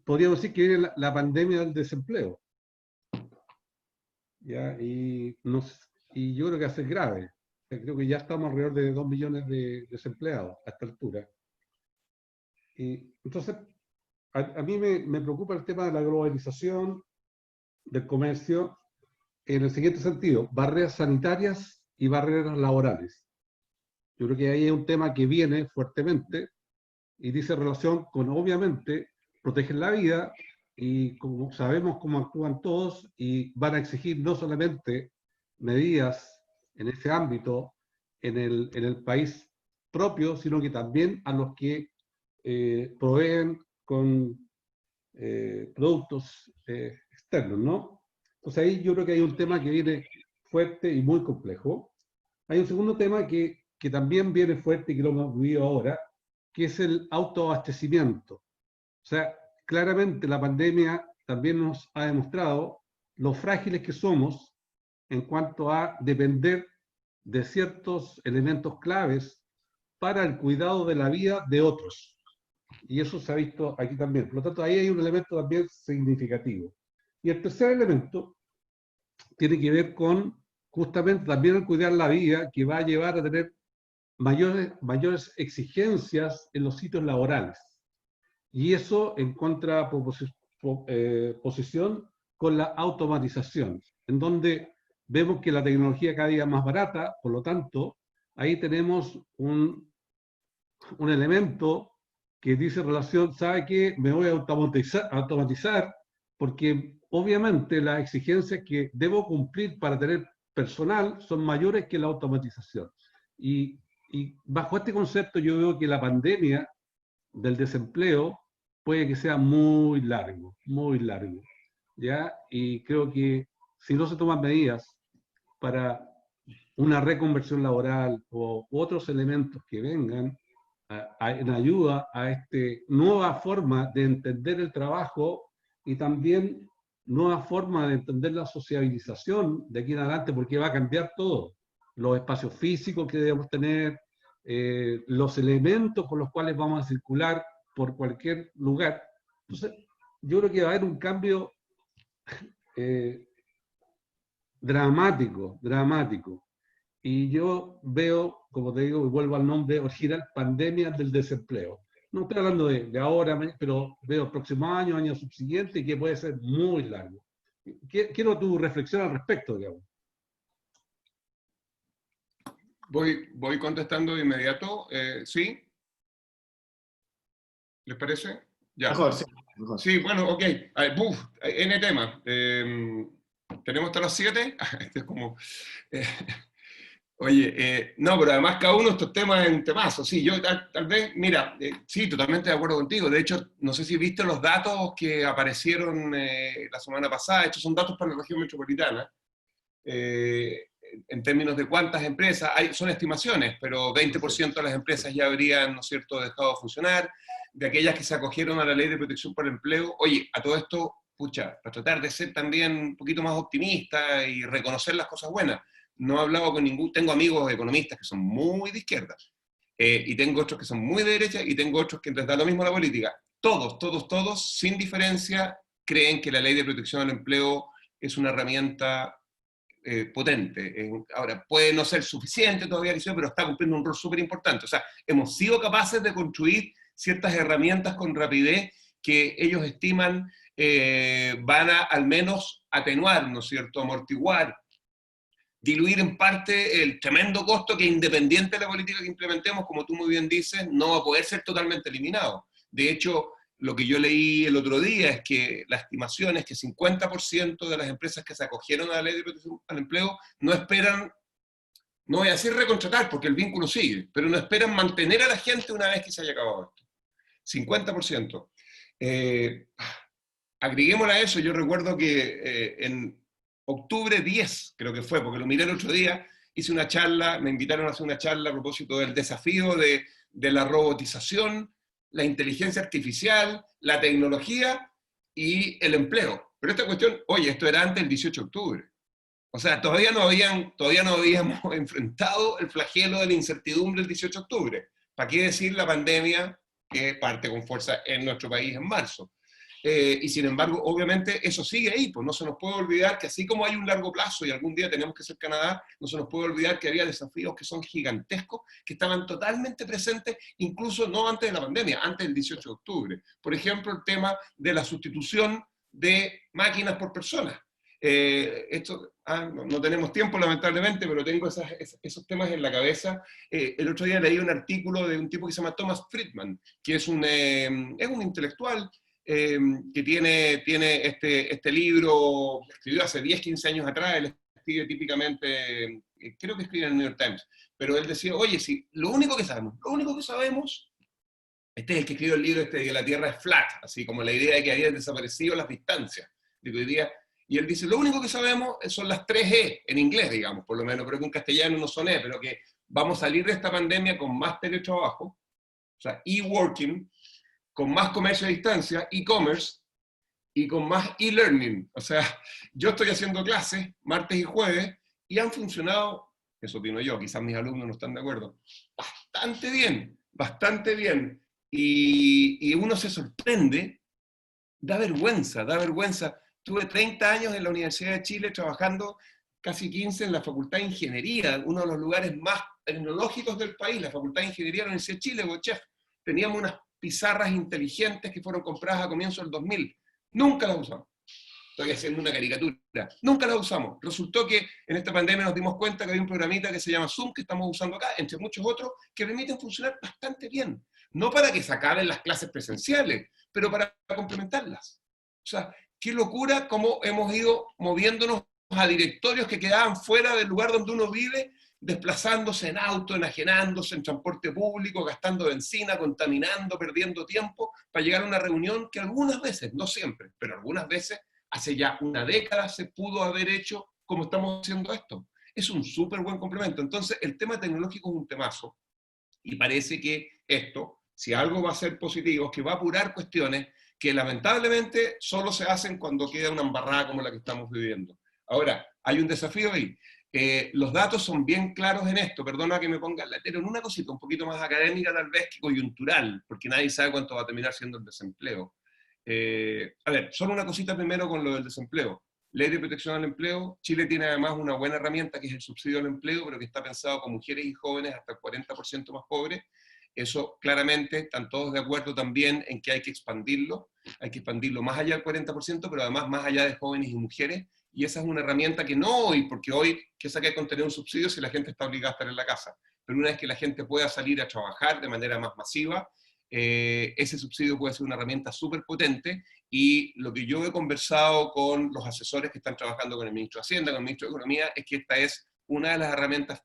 podríamos decir que viene la pandemia del desempleo. ¿Ya? Y yo creo que va a ser grave. Creo que ya estamos alrededor de 2 millones de desempleados a esta altura. Entonces, a mí me preocupa el tema de la globalización del comercio en el siguiente sentido: barreras sanitarias y barreras laborales. Yo creo que ahí hay un tema que viene fuertemente y dice relación con, obviamente, proteger la vida, y como sabemos cómo actúan todos, y van a exigir no solamente medidas en ese ámbito en el país propio, sino que también a los que proveen con productos externos, ¿no? Entonces ahí yo creo que hay un tema que viene fuerte y muy complejo. Hay un segundo tema que también viene fuerte y que lo hemos vivido ahora, que es el autoabastecimiento. O sea, claramente la pandemia también nos ha demostrado lo frágiles que somos en cuanto a depender de ciertos elementos claves para el cuidado de la vida de otros. Y eso se ha visto aquí también. Por lo tanto, ahí hay un elemento también significativo. Y el tercer elemento tiene que ver con justamente también el cuidar la vida, que va a llevar a tener mayores exigencias en los sitios laborales. Y eso en contraposición con la automatización, en donde vemos que la tecnología cada día es más barata. Por lo tanto, ahí tenemos un elemento que dice relación, ¿sabe qué? Me voy a automatizar porque obviamente las exigencias que debo cumplir para tener personal son mayores que la automatización. Y bajo este concepto yo veo que la pandemia del desempleo puede que sea muy largo, ¿ya? Y creo que si no se toman medidas para una reconversión laboral u otros elementos que vengan en ayuda a esta nueva forma de entender el trabajo, y también nueva forma de entender la sociabilización de aquí en adelante, porque va a cambiar todo. Los espacios físicos que debemos tener, los elementos con los cuales vamos a circular por cualquier lugar. Entonces, yo creo que va a haber un cambio dramático. Y yo veo, como te digo, y vuelvo al nombre original, pandemia del desempleo. No estoy hablando de ahora, pero veo el próximo año subsiguiente, y que puede ser muy largo. Quiero tu reflexión al respecto, digamos.
Voy contestando de inmediato. ¿Sí? ¿Les parece? Ya.
Mejor, sí. Mejor.
Sí, bueno, ok. N tema. ¿Tenemos hasta las 7? Este es como... Oye, no, pero además cada uno de estos temas es un temazo. Sí, yo tal vez, mira, sí, totalmente de acuerdo contigo. De hecho, no sé si viste los datos que aparecieron la semana pasada. Estos son datos para la región metropolitana. En términos de cuántas empresas, son estimaciones, pero 20% de las empresas ya habrían, ¿no es cierto?, dejado de funcionar. De aquellas que se acogieron a la Ley de Protección por el Empleo, oye, a todo esto, pucha, para tratar de ser también un poquito más optimista y reconocer las cosas buenas. No he hablado con tengo amigos economistas que son muy de izquierda, y tengo otros que son muy de derecha, y tengo otros que les da lo mismo la política. Todos, sin diferencia, creen que la Ley de Protección al Empleo es una herramienta potente. Ahora, puede no ser suficiente todavía, pero está cumpliendo un rol súper importante. O sea, hemos sido capaces de construir ciertas herramientas con rapidez que ellos estiman van a al menos atenuar, ¿no es cierto?, amortiguar, diluir en parte el tremendo costo que, independiente de la política que implementemos, como tú muy bien dices, no va a poder ser totalmente eliminado. De hecho, lo que yo leí el otro día es que la estimación es que 50% de las empresas que se acogieron a la Ley de Protección al Empleo no esperan, no voy a decir recontratar porque el vínculo sigue, pero no esperan mantener a la gente una vez que se haya acabado esto. 50%. Agreguémosle a eso, yo recuerdo que en octubre 10, creo que fue, porque lo miré el otro día, hice una charla, me invitaron a hacer una charla a propósito del desafío de la robotización, la inteligencia artificial, la tecnología y el empleo. Pero esta cuestión, oye, esto era antes del 18 de octubre. O sea, todavía no habíamos enfrentado el flagelo de la incertidumbre el 18 de octubre. ¿Para qué decir la pandemia que parte con fuerza en nuestro país en marzo? Y sin embargo, obviamente, eso sigue ahí, pues no se nos puede olvidar que así como hay un largo plazo y algún día tenemos que ser Canadá, no se nos puede olvidar que había desafíos que son gigantescos, que estaban totalmente presentes, incluso no antes de la pandemia, antes del 18 de octubre. Por ejemplo, el tema de la sustitución de máquinas por personas. No tenemos tiempo, lamentablemente, pero tengo esos temas en la cabeza. El otro día leí un artículo de un tipo que se llama Thomas Friedman, que es un intelectual, que tiene este libro, escribió hace 10, 15 años atrás. Él escribe típicamente, creo que escribe en el New York Times, pero él decía, oye, si lo único que sabemos, este es el que escribió el libro de que la Tierra es flat, así como la idea de que habían desaparecido las distancias, de que hoy día, y él dice, lo único que sabemos son las 3E, en inglés, digamos, por lo menos, pero que en castellano no son E, pero que vamos a salir de esta pandemia con más teletrabajo, o sea, e-working, con más comercio a distancia, e-commerce, y con más e-learning. O sea, yo estoy haciendo clases martes y jueves, y han funcionado, eso opino yo, quizás mis alumnos no están de acuerdo, bastante bien. Y uno se sorprende, da vergüenza. Tuve 30 años en la Universidad de Chile trabajando, casi 15 en la Facultad de Ingeniería, uno de los lugares más tecnológicos del país, la Facultad de Ingeniería de la Universidad de Chile, Bochef. Teníamos unas pizarras inteligentes que fueron compradas a comienzos del 2000. Nunca las usamos. Estoy haciendo una caricatura. Nunca las usamos. Resultó que en esta pandemia nos dimos cuenta que hay un programita que se llama Zoom, que estamos usando acá, entre muchos otros, que permiten funcionar bastante bien. No para que se acaben las clases presenciales, pero para complementarlas. O sea, qué locura cómo hemos ido moviéndonos a directorios que quedaban fuera del lugar donde uno vive, desplazándose en auto, enajenándose en transporte público, gastando benzina, contaminando, perdiendo tiempo, para llegar a una reunión que algunas veces, no siempre, pero algunas veces, hace ya una década se pudo haber hecho como estamos haciendo esto. Es un súper buen complemento. Entonces, el tema tecnológico es un temazo, y parece que esto, si algo va a ser positivo, es que va a apurar cuestiones que lamentablemente solo se hacen cuando queda una embarrada como la que estamos viviendo. Ahora, hay un desafío ahí. Los datos son bien claros en esto, perdona que me ponga el latero en una cosita un poquito más académica tal vez que coyuntural, porque nadie sabe cuánto va a terminar siendo el desempleo. A ver, solo una cosita primero con lo del desempleo. Ley de protección al empleo. Chile tiene además una buena herramienta que es el subsidio al empleo, pero que está pensado con mujeres y jóvenes hasta el 40% más pobres. Eso claramente están todos de acuerdo también en que hay que expandirlo más allá del 40%, pero además más allá de jóvenes y mujeres. Y esa es una herramienta que no hoy, porque hoy, ¿qué saca con tener un subsidio si la gente está obligada a estar en la casa? Pero una vez que la gente pueda salir a trabajar de manera más masiva, ese subsidio puede ser una herramienta súper potente. Y lo que yo he conversado con los asesores que están trabajando con el ministro de Hacienda, con el ministro de Economía, es que esta es una de las herramientas,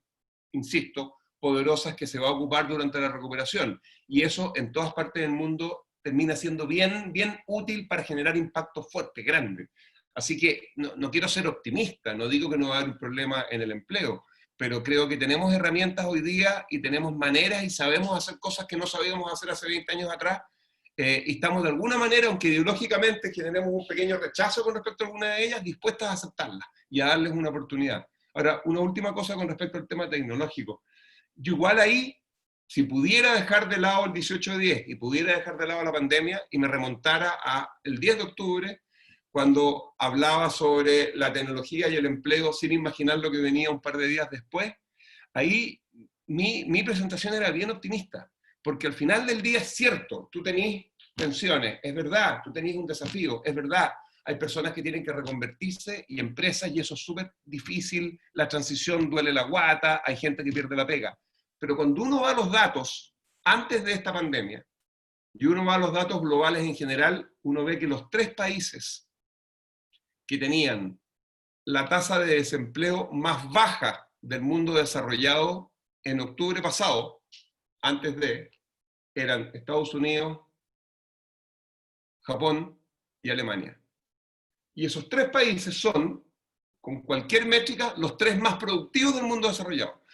insisto, poderosas que se va a ocupar durante la recuperación. Y eso en todas partes del mundo termina siendo bien útil para generar impacto fuerte, grande. Así que no quiero ser optimista, no digo que no va a haber un problema en el empleo, pero creo que tenemos herramientas hoy día y tenemos maneras y sabemos hacer cosas que no sabíamos hacer hace 20 años atrás, y estamos de alguna manera, aunque ideológicamente generemos un pequeño rechazo con respecto a alguna de ellas, dispuestas a aceptarlas y a darles una oportunidad. Ahora, una última cosa con respecto al tema tecnológico. Yo igual ahí, si pudiera dejar de lado el 18/10 y pudiera dejar de lado la pandemia y me remontara al 10 de octubre, cuando hablaba sobre la tecnología y el empleo sin imaginar lo que venía un par de días después, ahí mi presentación era bien optimista, porque al final del día es cierto, tú tenés tensiones, es verdad, tú tenés un desafío, es verdad, hay personas que tienen que reconvertirse y empresas, y eso es súper difícil, la transición duele la guata, hay gente que pierde la pega. Pero cuando uno va a los datos antes de esta pandemia, y uno va a los datos globales en general, uno ve que los 3 países que tenían la tasa de desempleo más baja del mundo desarrollado en octubre pasado, antes de, eran Estados Unidos, Japón y Alemania. Y esos 3 países son, con cualquier métrica, los 3 más productivos del mundo desarrollado.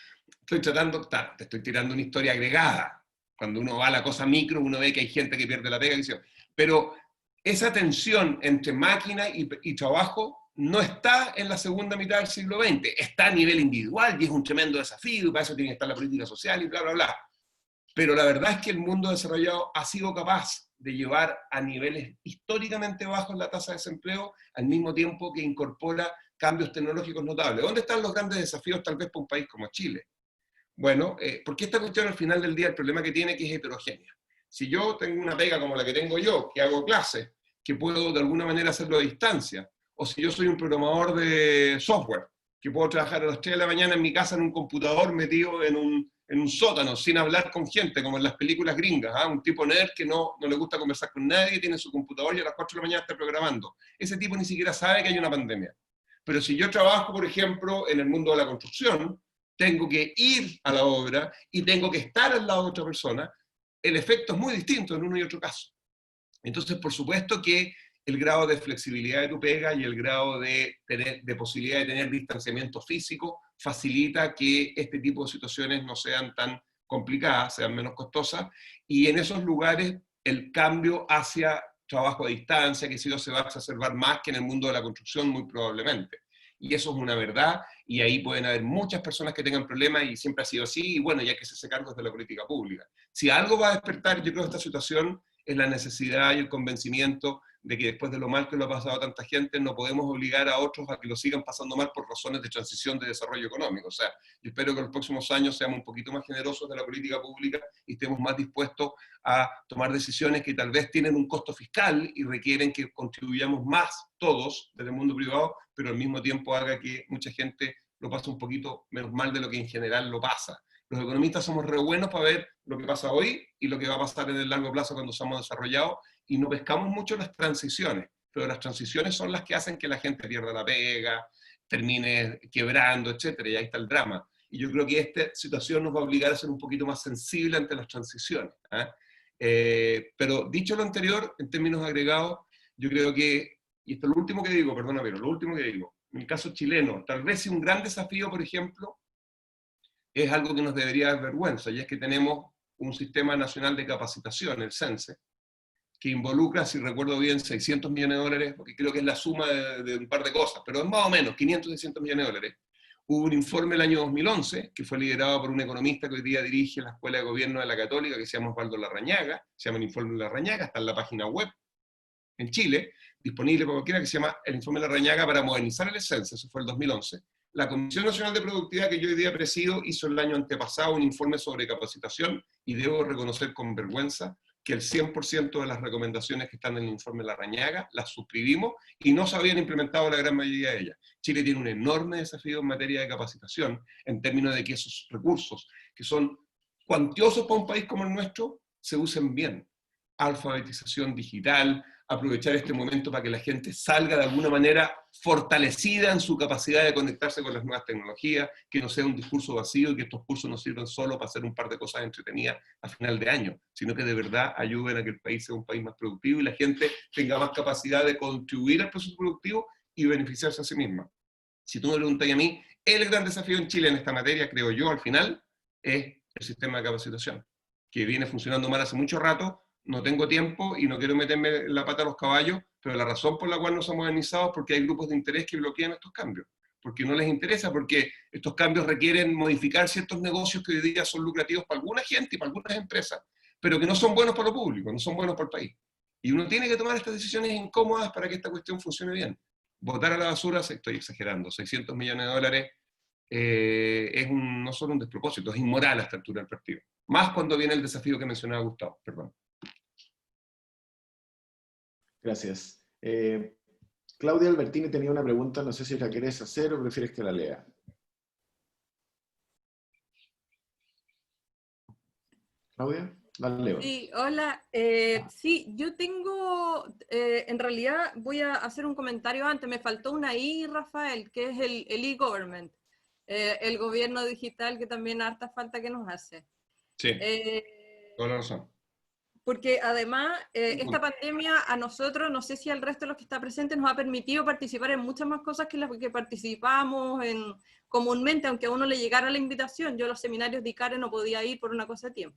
Te estoy tirando una historia agregada. Cuando uno va a la cosa micro, uno ve que hay gente que pierde la pega, pero esa tensión entre máquina y trabajo no está en la segunda mitad del siglo XX, está a nivel individual y es un tremendo desafío, y para eso tiene que estar la política social y bla, bla, bla. Pero la verdad es que el mundo desarrollado ha sido capaz de llevar a niveles históricamente bajos la tasa de desempleo, al mismo tiempo que incorpora cambios tecnológicos notables. ¿Dónde están los grandes desafíos tal vez para un país como Chile? Bueno, porque esta cuestión al final del día, el problema que tiene es que es heterogénea. Si yo tengo una pega como la que tengo yo, que hago clases, que puedo de alguna manera hacerlo a distancia, o si yo soy un programador de software, que puedo trabajar a las 3 de la mañana en mi casa en un computador metido en un sótano, sin hablar con gente, como en las películas gringas, ¿ah? Un tipo nerd que no le gusta conversar con nadie, tiene su computador y a las 4 de la mañana está programando. Ese tipo ni siquiera sabe que hay una pandemia. Pero si yo trabajo, por ejemplo, en el mundo de la construcción, tengo que ir a la obra y tengo que estar al lado de otra persona, el efecto es muy distinto en uno y otro caso. Entonces, por supuesto que el grado de flexibilidad de tu pega y el grado de posibilidad de tener distanciamiento físico facilita que este tipo de situaciones no sean tan complicadas, sean menos costosas, y en esos lugares el cambio hacia trabajo a distancia, que si no se va a exacerbar más que en el mundo de la construcción, muy probablemente. Y eso es una verdad, y ahí pueden haber muchas personas que tengan problemas, y siempre ha sido así, y bueno, ya que se hace cargo de la política pública. Si algo va a despertar, yo creo, esta situación, es la necesidad y el convencimiento de que después de lo mal que lo ha pasado a tanta gente, no podemos obligar a otros a que lo sigan pasando mal por razones de transición de desarrollo económico. O sea, yo espero que en los próximos años seamos un poquito más generosos de la política pública y estemos más dispuestos a tomar decisiones que tal vez tienen un costo fiscal y requieren que contribuyamos más todos desde el mundo privado, pero al mismo tiempo haga que mucha gente lo pase un poquito menos mal de lo que en general lo pasa. Los economistas somos re buenos para ver lo que pasa hoy y lo que va a pasar en el largo plazo cuando seamos desarrollados, y no pescamos mucho las transiciones, pero las transiciones son las que hacen que la gente pierda la pega, termine quebrando, etcétera, y ahí está el drama. Y yo creo que esta situación nos va a obligar a ser un poquito más sensibles ante las transiciones. Pero dicho lo anterior, en términos agregados, yo creo que, y esto es lo último que digo, perdona, pero lo último que digo, en el caso chileno, tal vez si un gran desafío, por ejemplo, es algo que nos debería dar vergüenza, y es que tenemos un sistema nacional de capacitación, el CENSE, que involucra, si recuerdo bien, 600 millones de dólares, porque creo que es la suma de un par de cosas, pero es más o menos 500, 600 millones de dólares. Hubo un informe el año 2011, que fue liderado por un economista que hoy día dirige la Escuela de Gobierno de la Católica, que se llama Osvaldo Larrañaga, se llama el informe Larrañaga, está en la página web en Chile, disponible para cualquiera, que se llama el informe Larrañaga para modernizar el CENSE, eso fue el 2011. La Comisión Nacional de Productividad, que yo hoy día presido, hizo el año antepasado un informe sobre capacitación, y debo reconocer con vergüenza que el 100% de las recomendaciones que están en el informe Larrañaga las suscribimos y no se habían implementado la gran mayoría de ellas. Chile tiene un enorme desafío en materia de capacitación, en términos de que esos recursos, que son cuantiosos para un país como el nuestro, se usen bien. Alfabetización digital, aprovechar este momento para que la gente salga de alguna manera fortalecida en su capacidad de conectarse con las nuevas tecnologías, que no sea un discurso vacío y que estos cursos no sirvan solo para hacer un par de cosas entretenidas a final de año, sino que de verdad ayuden a que el país sea un país más productivo y la gente tenga más capacidad de contribuir al proceso productivo y beneficiarse a sí misma. Si tú me preguntas a mí, el gran desafío en Chile en esta materia, creo yo, al final, es el sistema de capacitación, que viene funcionando mal hace mucho rato. No tengo tiempo y no quiero meterme la pata a los caballos, pero la razón por la cual no se han modernizado es porque hay grupos de interés que bloquean estos cambios, porque no les interesa, porque estos cambios requieren modificar ciertos negocios que hoy día son lucrativos para alguna gente y para algunas empresas, pero que no son buenos para lo público, no son buenos para el país. Y uno tiene que tomar estas decisiones incómodas para que esta cuestión funcione bien. Botar a la basura, estoy exagerando, 600 millones de dólares es no solo un despropósito, es inmoral a esta altura del partido. Más cuando viene el desafío que mencionaba Gustavo, perdón.
Gracias. Claudia Albertini tenía una pregunta, no sé si la querés hacer o prefieres que la lea. Claudia, la leo.
Sí, hola. Sí, yo tengo, en realidad voy a hacer un comentario antes, me faltó una I, Rafael, que es el e-government, el gobierno digital, que también harta falta que nos hace.
Sí, toda la razón.
Porque además esta pandemia a nosotros, no sé si al resto de los que está presentes, nos ha permitido participar en muchas más cosas que las que participamos comúnmente, aunque a uno le llegara la invitación. Yo a los seminarios de ICARE no podía ir por una cosa de tiempo.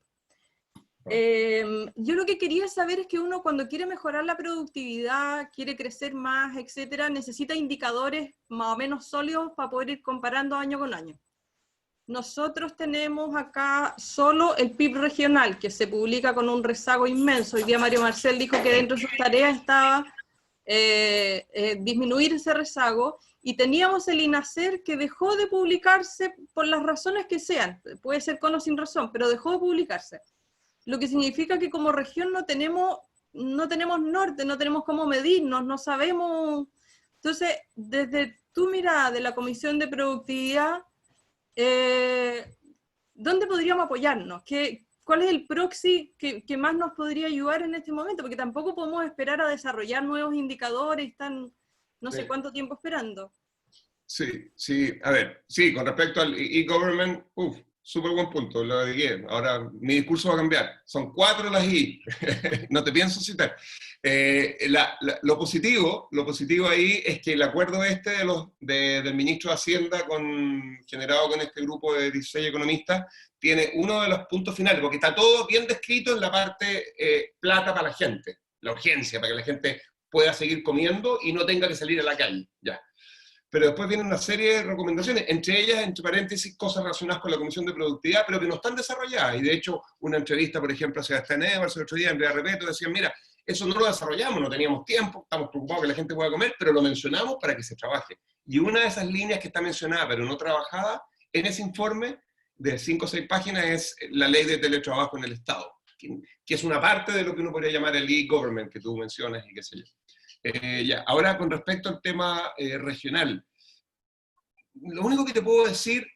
Yo lo que quería saber es que uno cuando quiere mejorar la productividad, quiere crecer más, etcétera, necesita indicadores más o menos sólidos para poder ir comparando año con año. nosotros tenemos acá solo el PIB regional, que se publica con un rezago inmenso. Hoy día Mario Marcel dijo que dentro de sus tareas estaba disminuir ese rezago, y teníamos el INASER que dejó de publicarse por las razones que sean, puede ser con o sin razón, pero dejó de publicarse. Lo que significa que como región no tenemos norte, no tenemos cómo medirnos, no sabemos. Entonces, desde tu mirada de la Comisión de Productividad, ¿dónde podríamos apoyarnos? ¿Cuál es el proxy que más nos podría ayudar en este momento? Porque tampoco podemos esperar a desarrollar nuevos indicadores, están no sé cuánto tiempo esperando.
Sí, sí, a ver, sí, con respecto al e-government, súper buen punto, lo dije. Ahora mi discurso va a cambiar. Son 4 las I, no te pienso citar. Lo positivo ahí es que el acuerdo del ministro de Hacienda generado con este grupo de 16 economistas tiene uno de los puntos finales, porque está todo bien descrito en la parte plata para la gente, la urgencia, para que la gente pueda seguir comiendo y no tenga que salir a la calle, ya. Pero después viene una serie de recomendaciones, entre ellas, entre paréntesis, cosas relacionadas con la Comisión de Productividad, pero que no están desarrolladas. Y de hecho, una entrevista, por ejemplo, a Sebastián Edwards el otro día, Andrea Repeto, decían, mira, eso no lo desarrollamos, no teníamos tiempo, estamos preocupados que la gente pueda comer, pero lo mencionamos para que se trabaje. Y una de esas líneas que está mencionada, pero no trabajada, en ese informe de 5 o 6 páginas es la ley de teletrabajo en el Estado, que es una parte de lo que uno podría llamar el e-government que tú mencionas y qué sé yo. Ya. Ahora, con respecto al tema regional, lo único que te puedo decir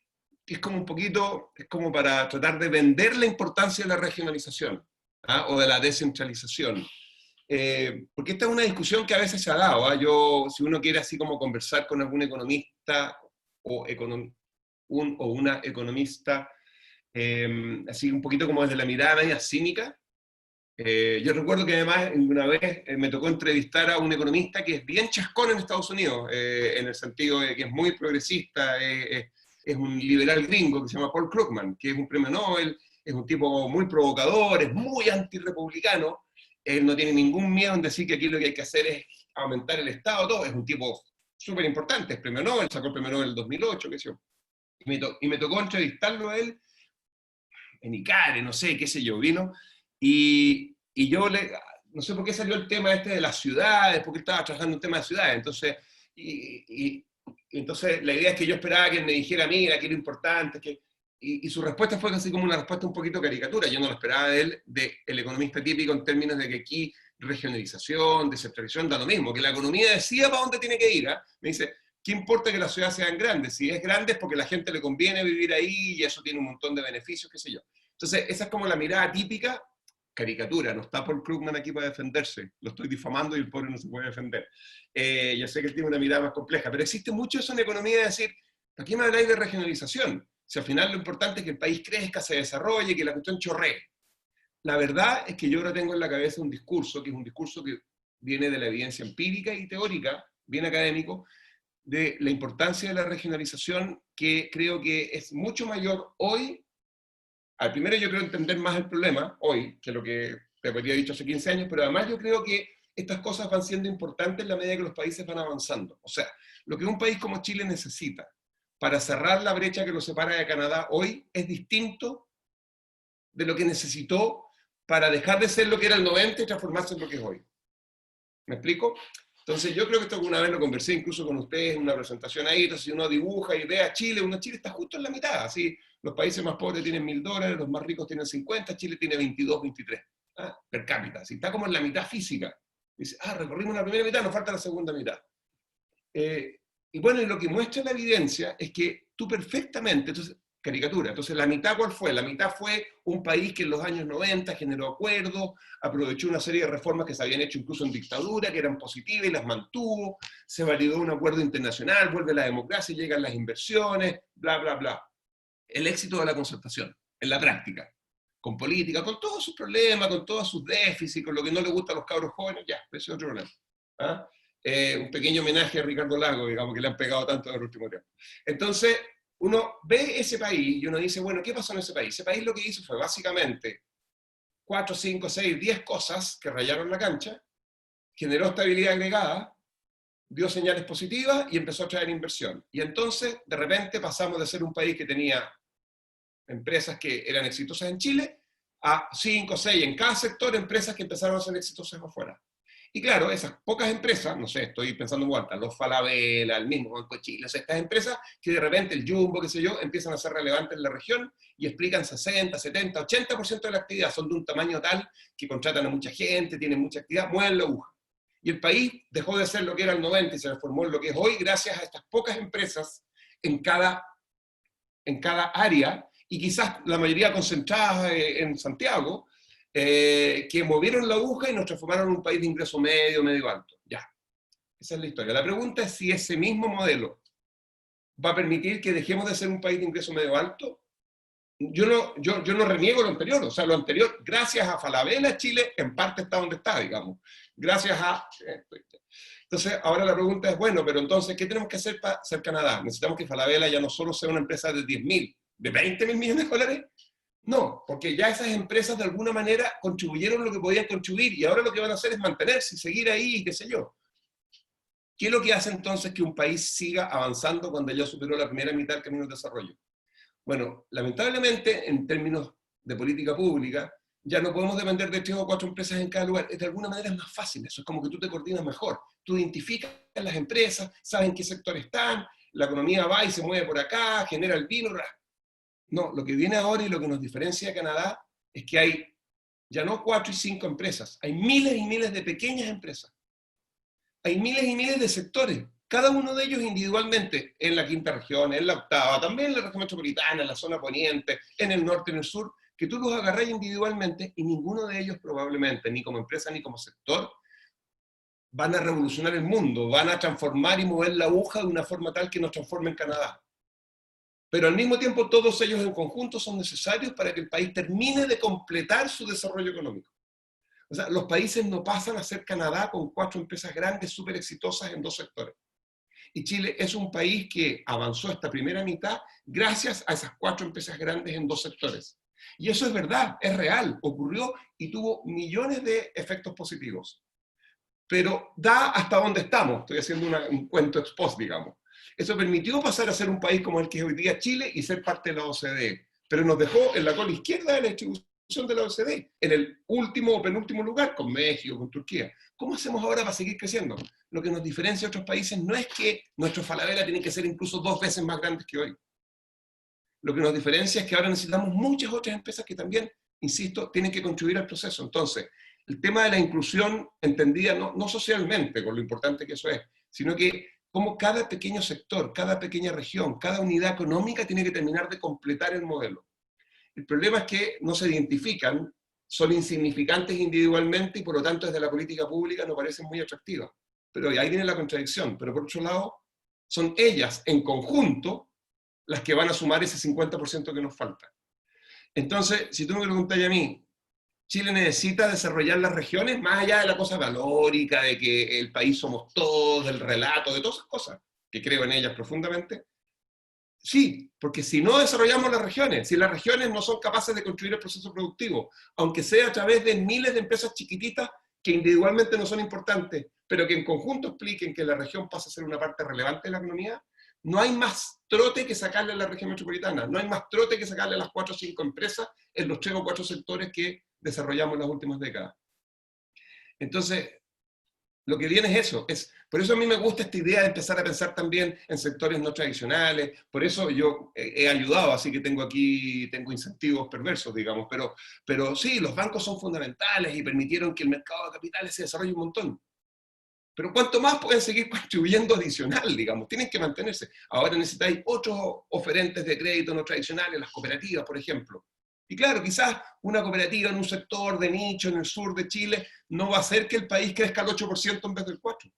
es como un poquito, es como para tratar de vender la importancia de la regionalización, ¿ah? O de la descentralización. Porque esta es una discusión que a veces se ha dado, si uno quiere así como conversar con algún economista o una economista, así un poquito como desde la mirada media cínica. Yo recuerdo que además una vez me tocó entrevistar a un economista que es bien chascón en Estados Unidos, en el sentido de que es muy progresista, es un liberal gringo que se llama Paul Krugman, que es un premio Nobel, es un tipo muy provocador, es muy antirrepublicano, él no tiene ningún miedo en decir que aquí lo que hay que hacer es aumentar el Estado, todo, es un tipo súper importante, es premio Nobel, sacó el premio Nobel en el 2008, qué sé yo. Y me tocó entrevistarlo a él en ICARE, no sé, qué sé yo, vino. Y yo no sé por qué salió el tema de las ciudades, porque estaba trabajando en un tema de ciudades. Entonces, entonces la idea es que yo esperaba que él me dijera, mira, que lo importante, y su respuesta fue casi como una respuesta un poquito caricatura. Yo no lo esperaba de él, del economista típico, en términos de que aquí regionalización, descentralización, da lo mismo, que la economía decida para dónde tiene que ir. Me dice, ¿qué importa que las ciudades sean grandes? Si es grande es porque a la gente le conviene vivir ahí y eso tiene un montón de beneficios, qué sé yo. Entonces, esa es como la mirada típica, caricatura, no está Paul Krugman aquí para defenderse, lo estoy difamando y el pobre no se puede defender. Yo sé que él tiene una mirada más compleja, pero existe mucho eso en economía de decir, ¿para qué me habláis de regionalización? Si al final lo importante es que el país crezca, se desarrolle, que la cuestión chorree. La verdad es que yo ahora tengo en la cabeza un discurso, que es un discurso que viene de la evidencia empírica y teórica, bien académico, de la importancia de la regionalización, que creo que es mucho mayor hoy. Al primero yo creo entender más el problema hoy, que lo que te habría dicho hace 15 años, pero además yo creo que estas cosas van siendo importantes en la medida que los países van avanzando. O sea, lo que un país como Chile necesita para cerrar la brecha que lo separa de Canadá hoy es distinto de lo que necesitó para dejar de ser lo que era el 90 y transformarse en lo que es hoy. ¿Me explico? Entonces yo creo que esto alguna vez lo conversé incluso con ustedes en una presentación ahí, entonces si uno dibuja y ve a Chile, Chile está justo en la mitad, así, los países más pobres tienen $1000, los más ricos tienen 50, Chile tiene 22, 23, per cápita, así, está como en la mitad física. Dice, recorrimos la primera mitad, nos falta la segunda mitad. Y bueno, y lo que muestra la evidencia es que tú perfectamente, entonces, caricatura, entonces la mitad ¿cuál fue? La mitad fue un país que en los años 90 generó acuerdos, aprovechó una serie de reformas que se habían hecho incluso en dictadura, que eran positivas y las mantuvo, se validó un acuerdo internacional, vuelve la democracia, llegan las inversiones, bla, bla, bla. El éxito de la concertación, en la práctica, con política, con todos sus problemas, con todos sus déficits, con lo que no le gusta a los cabros jóvenes, ya, ese es otro problema. Un pequeño homenaje a Ricardo Lago, digamos, que le han pegado tanto en el último tiempo. Entonces, uno ve ese país y uno dice, bueno, ¿qué pasó en ese país? Ese país lo que hizo fue básicamente 4, 5, 6, 10 cosas que rayaron la cancha, generó estabilidad agregada, dio señales positivas y empezó a traer inversión. Y entonces, de repente, pasamos de ser un país que tenía empresas que eran exitosas en Chile, a 5 o 6 en cada sector, empresas que empezaron a ser exitosas afuera. Y claro, esas pocas empresas, no sé, estoy pensando en Guanta, los Falabella, el mismo Banco de Chile, o sea, estas empresas que de repente el Jumbo, qué sé yo, empiezan a ser relevantes en la región y explican 60, 70, 80% de la actividad, son de un tamaño tal que contratan a mucha gente, tienen mucha actividad, mueven la aguja. Y el país dejó de ser lo que era el 90 y se transformó en lo que es hoy gracias a estas pocas empresas en cada área, y quizás la mayoría concentradas en Santiago, que movieron la aguja y nos transformaron en un país de ingreso medio, medio alto. Ya, esa es la historia. La pregunta es si ese mismo modelo va a permitir que dejemos de ser un país de ingreso medio alto. Yo no reniego lo anterior, o sea, lo anterior, gracias a Falabella, Chile en parte está donde está, digamos. Gracias a... Entonces, ahora la pregunta es, bueno, pero entonces, ¿qué tenemos que hacer para ser Canadá? ¿Necesitamos que Falabella ya no solo sea una empresa de 10.000, de 20.000 millones de dólares? No, porque ya esas empresas de alguna manera contribuyeron lo que podían contribuir y ahora lo que van a hacer es mantenerse y seguir ahí y qué sé yo. ¿Qué es lo que hace entonces que un país siga avanzando cuando ya superó la primera mitad del camino de desarrollo? Bueno, lamentablemente, en términos de política pública, ya no podemos depender de 3 o 4 empresas en cada lugar. De alguna manera es más fácil, eso es como que tú te coordinas mejor. Tú identificas las empresas, sabes en qué sector están, la economía va y se mueve por acá, genera el vino. No, lo que viene ahora y lo que nos diferencia de Canadá es que hay ya no 4 y 5 empresas, hay miles y miles de pequeñas empresas. Hay miles y miles de sectores, cada uno de ellos individualmente, en la quinta región, en la octava, también en la región metropolitana, en la zona poniente, en el norte, en el sur, que tú los agarras individualmente y ninguno de ellos probablemente, ni como empresa ni como sector, van a revolucionar el mundo, van a transformar y mover la aguja de una forma tal que nos transforme en Canadá. Pero al mismo tiempo todos ellos en conjunto son necesarios para que el país termine de completar su desarrollo económico. O sea, los países no pasan a ser Canadá con 4 empresas grandes, súper exitosas en 2 sectores. Y Chile es un país que avanzó esta primera mitad gracias a esas 4 empresas grandes en 2 sectores. Y eso es verdad, es real, ocurrió y tuvo millones de efectos positivos. Pero da hasta donde estamos, estoy haciendo un cuento ex post, digamos. Eso permitió pasar a ser un país como el que es hoy día Chile y ser parte de la OCDE. Pero nos dejó en la cola izquierda de la distribución de la OCDE, en el último o penúltimo lugar, con México, con Turquía. ¿Cómo hacemos ahora para seguir creciendo? Lo que nos diferencia de otros países no es que nuestros Falabella tienen que ser incluso 2 veces más grandes que hoy. Lo que nos diferencia es que ahora necesitamos muchas otras empresas que también, insisto, tienen que contribuir al proceso. Entonces, el tema de la inclusión entendida no socialmente, con lo importante que eso es, sino que como cada pequeño sector, cada pequeña región, cada unidad económica tiene que terminar de completar el modelo. El problema es que no se identifican, son insignificantes individualmente y por lo tanto desde la política pública no parecen muy atractivas. Pero ahí viene la contradicción. Pero por otro lado, son ellas en conjunto las que van a sumar ese 50% que nos falta. Entonces, si tú me preguntas a mí, ¿Chile necesita desarrollar las regiones más allá de la cosa valórica, de que el país somos todos, del relato, de todas esas cosas, que creo en ellas profundamente? Sí, porque si no desarrollamos las regiones, si las regiones no son capaces de construir el proceso productivo, aunque sea a través de miles de empresas chiquititas que individualmente no son importantes, pero que en conjunto expliquen que la región pasa a ser una parte relevante de la economía, no hay más trote que sacarle a la región metropolitana, no hay más trote que sacarle a las 4 o 5 empresas en los 3 o 4 sectores que desarrollamos en las últimas décadas. Entonces, lo que viene es eso. Por eso a mí me gusta esta idea de empezar a pensar también en sectores no tradicionales. Por eso yo he ayudado, así que tengo incentivos perversos, digamos. Pero sí, los bancos son fundamentales y permitieron que el mercado de capitales se desarrolle un montón. Pero ¿cuánto más pueden seguir contribuyendo adicional, digamos? Tienen que mantenerse. Ahora necesitáis otros oferentes de crédito no tradicionales, las cooperativas, por ejemplo. Y claro, quizás una cooperativa en un sector de nicho en el sur de Chile no va a hacer que el país crezca al 8% en vez del 4%.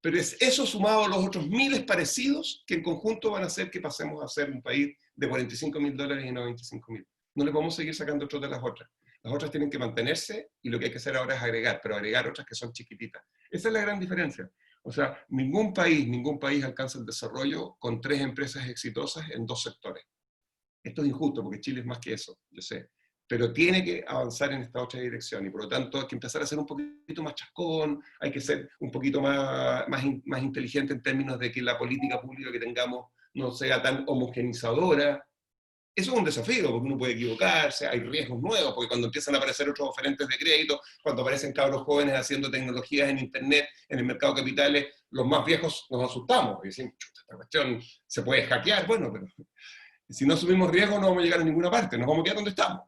Pero es eso sumado a los otros miles parecidos que en conjunto van a hacer que pasemos a ser un país de $45.000 y no 25.000. No le podemos seguir sacando otros de las otras. Las otras tienen que mantenerse y lo que hay que hacer ahora es agregar, pero agregar otras que son chiquititas. Esa es la gran diferencia. O sea, ningún país alcanza el desarrollo con 3 empresas exitosas en 2 sectores. Esto es injusto porque Chile es más que eso, yo sé. Pero tiene que avanzar en esta otra dirección y por lo tanto hay que empezar a ser un poquito más chascón, hay que ser un poquito más inteligente en términos de que la política pública que tengamos no sea tan homogenizadora. Eso es un desafío, porque uno puede equivocarse, hay riesgos nuevos, porque cuando empiezan a aparecer otros oferentes de crédito, cuando aparecen cabros jóvenes haciendo tecnologías en Internet, en el mercado de capitales, los más viejos nos asustamos y decimos, chuta, esta cuestión se puede hackear. Bueno, pero si no asumimos riesgo no vamos a llegar a ninguna parte, nos vamos a quedar donde estamos,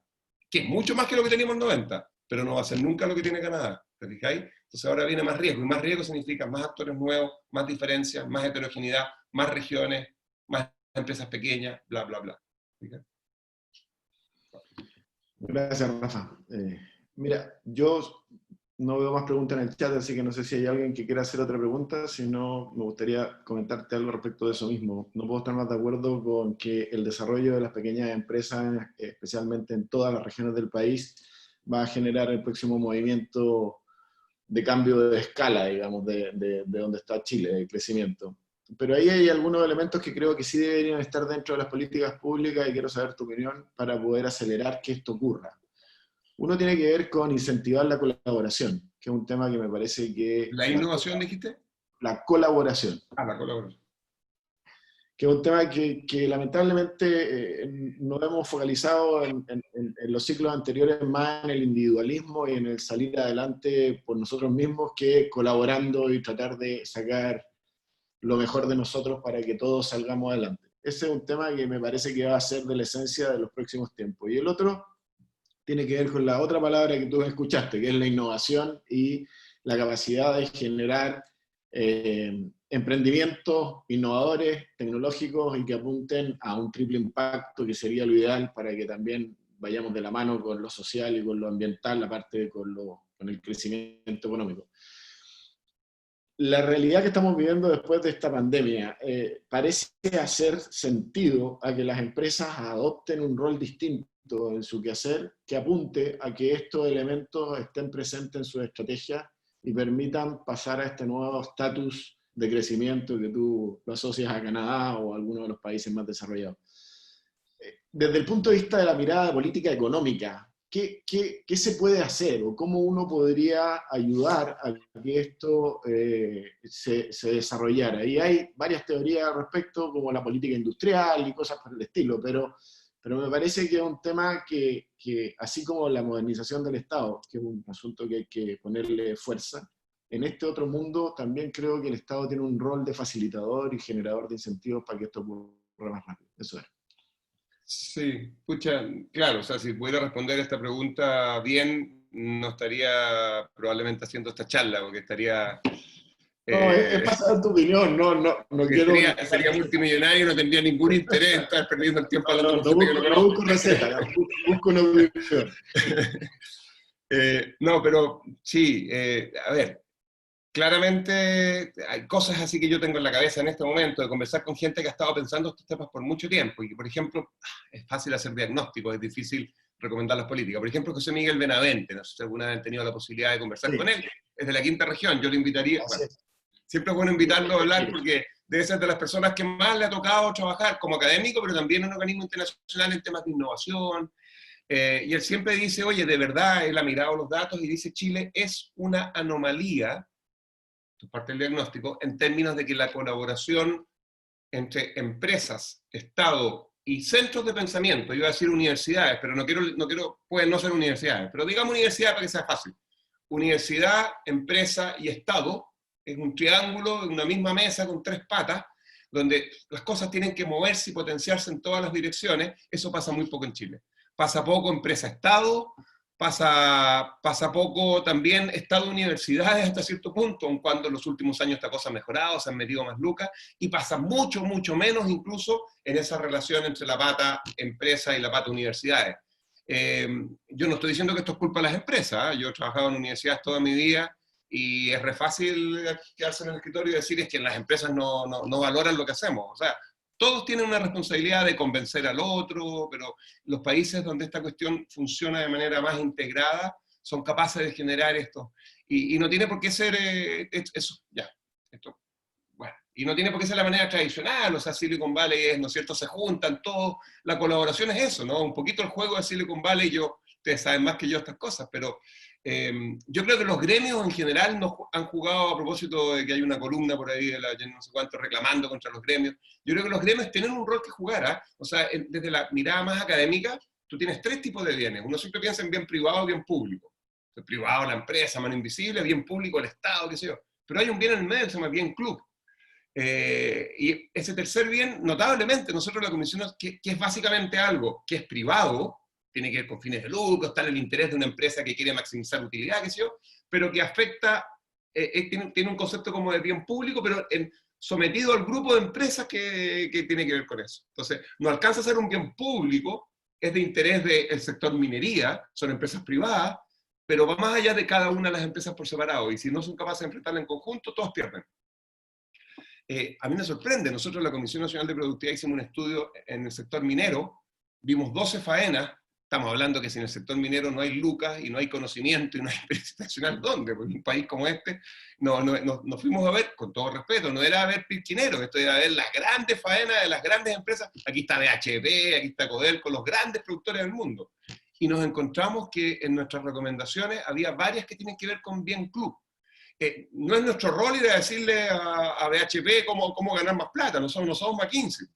que es mucho más que lo que teníamos en 90, pero no va a ser nunca lo que tiene Canadá, ¿te fijáis? Entonces ahora viene más riesgo, y más riesgo significa más actores nuevos, más diferencias, más heterogeneidad, más regiones, más empresas pequeñas, bla, bla, bla. ¿Fíjate?
Gracias, Rafa. Mira, yo no veo más preguntas en el chat, así que no sé si hay alguien que quiera hacer otra pregunta. Si no, me gustaría comentarte algo respecto de eso mismo. No puedo estar más de acuerdo con que el desarrollo de las pequeñas empresas, especialmente en todas las regiones del país, va a generar el próximo movimiento de cambio de escala, digamos, de donde está Chile, de crecimiento. Pero ahí hay algunos elementos que creo que sí deberían estar dentro de las políticas públicas y quiero saber tu opinión para poder acelerar que esto ocurra. Uno tiene que ver con incentivar la colaboración, que es un tema que me parece que...
¿La innovación dijiste?
La colaboración.
La colaboración.
Que es un tema que lamentablemente nos hemos focalizado en los ciclos anteriores más en el individualismo y en el salir adelante por nosotros mismos que colaborando y tratar de sacar lo mejor de nosotros para que todos salgamos adelante. Ese es un tema que me parece que va a ser de la esencia de los próximos tiempos. Y el otro tiene que ver con la otra palabra que tú escuchaste, que es la innovación y la capacidad de generar emprendimientos innovadores, tecnológicos y que apunten a un triple impacto que sería lo ideal para que también vayamos de la mano con lo social y con lo ambiental, aparte con el crecimiento económico. La realidad que estamos viviendo después de esta pandemia parece hacer sentido a que las empresas adopten un rol distinto en su quehacer que apunte a que estos elementos estén presentes en su estrategia y permitan pasar a este nuevo estatus de crecimiento que tú lo asocias a Canadá o a alguno de los países más desarrollados. Desde el punto de vista de la mirada política económica, ¿qué se puede hacer o cómo uno podría ayudar a que esto se desarrollara? Y hay varias teorías al respecto, como la política industrial y cosas por el estilo, pero me parece que es un tema que, así como la modernización del Estado, que es un asunto que hay que ponerle fuerza, en este otro mundo también creo que el Estado tiene un rol de facilitador y generador de incentivos para que esto ocurra más rápido. Eso es.
Sí, pucha, claro, o sea, si pudiera responder esta pregunta bien, no estaría probablemente haciendo esta charla, porque estaría...
No, es pasar tu opinión, no quiero...
Sería multimillonario y no tendría ningún interés en estar perdiendo el tiempo hablando
con gente que no busco receta, busco una opinión.
No, pero sí, a ver, claramente hay cosas así que yo tengo en la cabeza en este momento, de conversar con gente que ha estado pensando estos temas por mucho tiempo, y que, por ejemplo, es fácil hacer diagnósticos, es difícil recomendar las políticas. Por ejemplo, José Miguel Benavente, no sé si alguna vez han tenido la posibilidad de conversar con él, es de la quinta región, yo lo invitaría, bueno, siempre es bueno invitarlo a hablar porque debe ser de las personas que más le ha tocado trabajar como académico, pero también en un organismo internacional en temas de innovación. Y él siempre dice, oye, de verdad, él ha mirado los datos y dice, Chile es una anomalía, esto es parte del diagnóstico, en términos de que la colaboración entre empresas, Estado y centros de pensamiento, yo iba a decir universidades, pero no quiero, pueden no ser universidades, pero digamos universidades para que sea fácil. Universidad, empresa y Estado, es un triángulo en una misma mesa con tres patas, donde las cosas tienen que moverse y potenciarse en todas las direcciones. Eso pasa muy poco en Chile. Pasa poco empresa-Estado, pasa poco también Estado-universidades hasta cierto punto, aun cuando en los últimos años esta cosa ha mejorado, se han metido más lucas, y pasa mucho, mucho menos incluso en esa relación entre la pata empresa y la pata universidades. Yo no estoy diciendo que esto es culpa de las empresas, yo he trabajado en universidades toda mi vida, y es re fácil quedarse en el escritorio y decir es que las empresas no valoran lo que hacemos. O sea, todos tienen una responsabilidad de convencer al otro, pero los países donde esta cuestión funciona de manera más integrada son capaces de generar esto. Y no tiene por qué ser eso, ya, esto. Bueno, y no tiene por qué ser la manera tradicional, o sea, Silicon Valley es, ¿no es cierto?, se juntan todos, la colaboración es eso, ¿no? Un poquito el juego de Silicon Valley, yo ustedes saben más que yo estas cosas, pero yo creo que los gremios en general nos han jugado, a propósito de que hay una columna por ahí de la no sé cuánto reclamando contra los gremios, yo creo que los gremios tienen un rol que jugar, ¿eh? O sea, desde la mirada más académica, tú tienes tres tipos de bienes. Uno siempre piensa en bien privado y bien público. El privado, la empresa, mano invisible, bien público, el Estado, qué sé yo. Pero hay un bien en el medio que se llama bien club. Y ese tercer bien, notablemente, nosotros la comisión, que es básicamente algo que es privado, tiene que ver con fines de lucro, está en el interés de una empresa que quiere maximizar utilidad, qué sé yo, pero que afecta, tiene un concepto como de bien público, pero sometido al grupo de empresas que tiene que ver con eso. Entonces, no alcanza a ser un bien público, es de interés del sector minería, son empresas privadas, pero va más allá de cada una de las empresas por separado, y si no son capaces de enfrentarla en conjunto, todos pierden. A mí me sorprende, nosotros en la Comisión Nacional de Productividad hicimos un estudio en el sector minero, vimos 12 faenas, estamos hablando que si en el sector minero no hay lucas y no hay conocimiento y no hay experiencia nacional, ¿dónde? Porque en un país como este, nos fuimos a ver, con todo respeto, no era a ver pirquineros, esto era a ver las grandes faenas de las grandes empresas, aquí está BHP, aquí está Codelco, los grandes productores del mundo. Y nos encontramos que en nuestras recomendaciones había varias que tienen que ver con bien club. No es nuestro rol ir a decirle a BHP cómo ganar más plata, no somos McKinsey.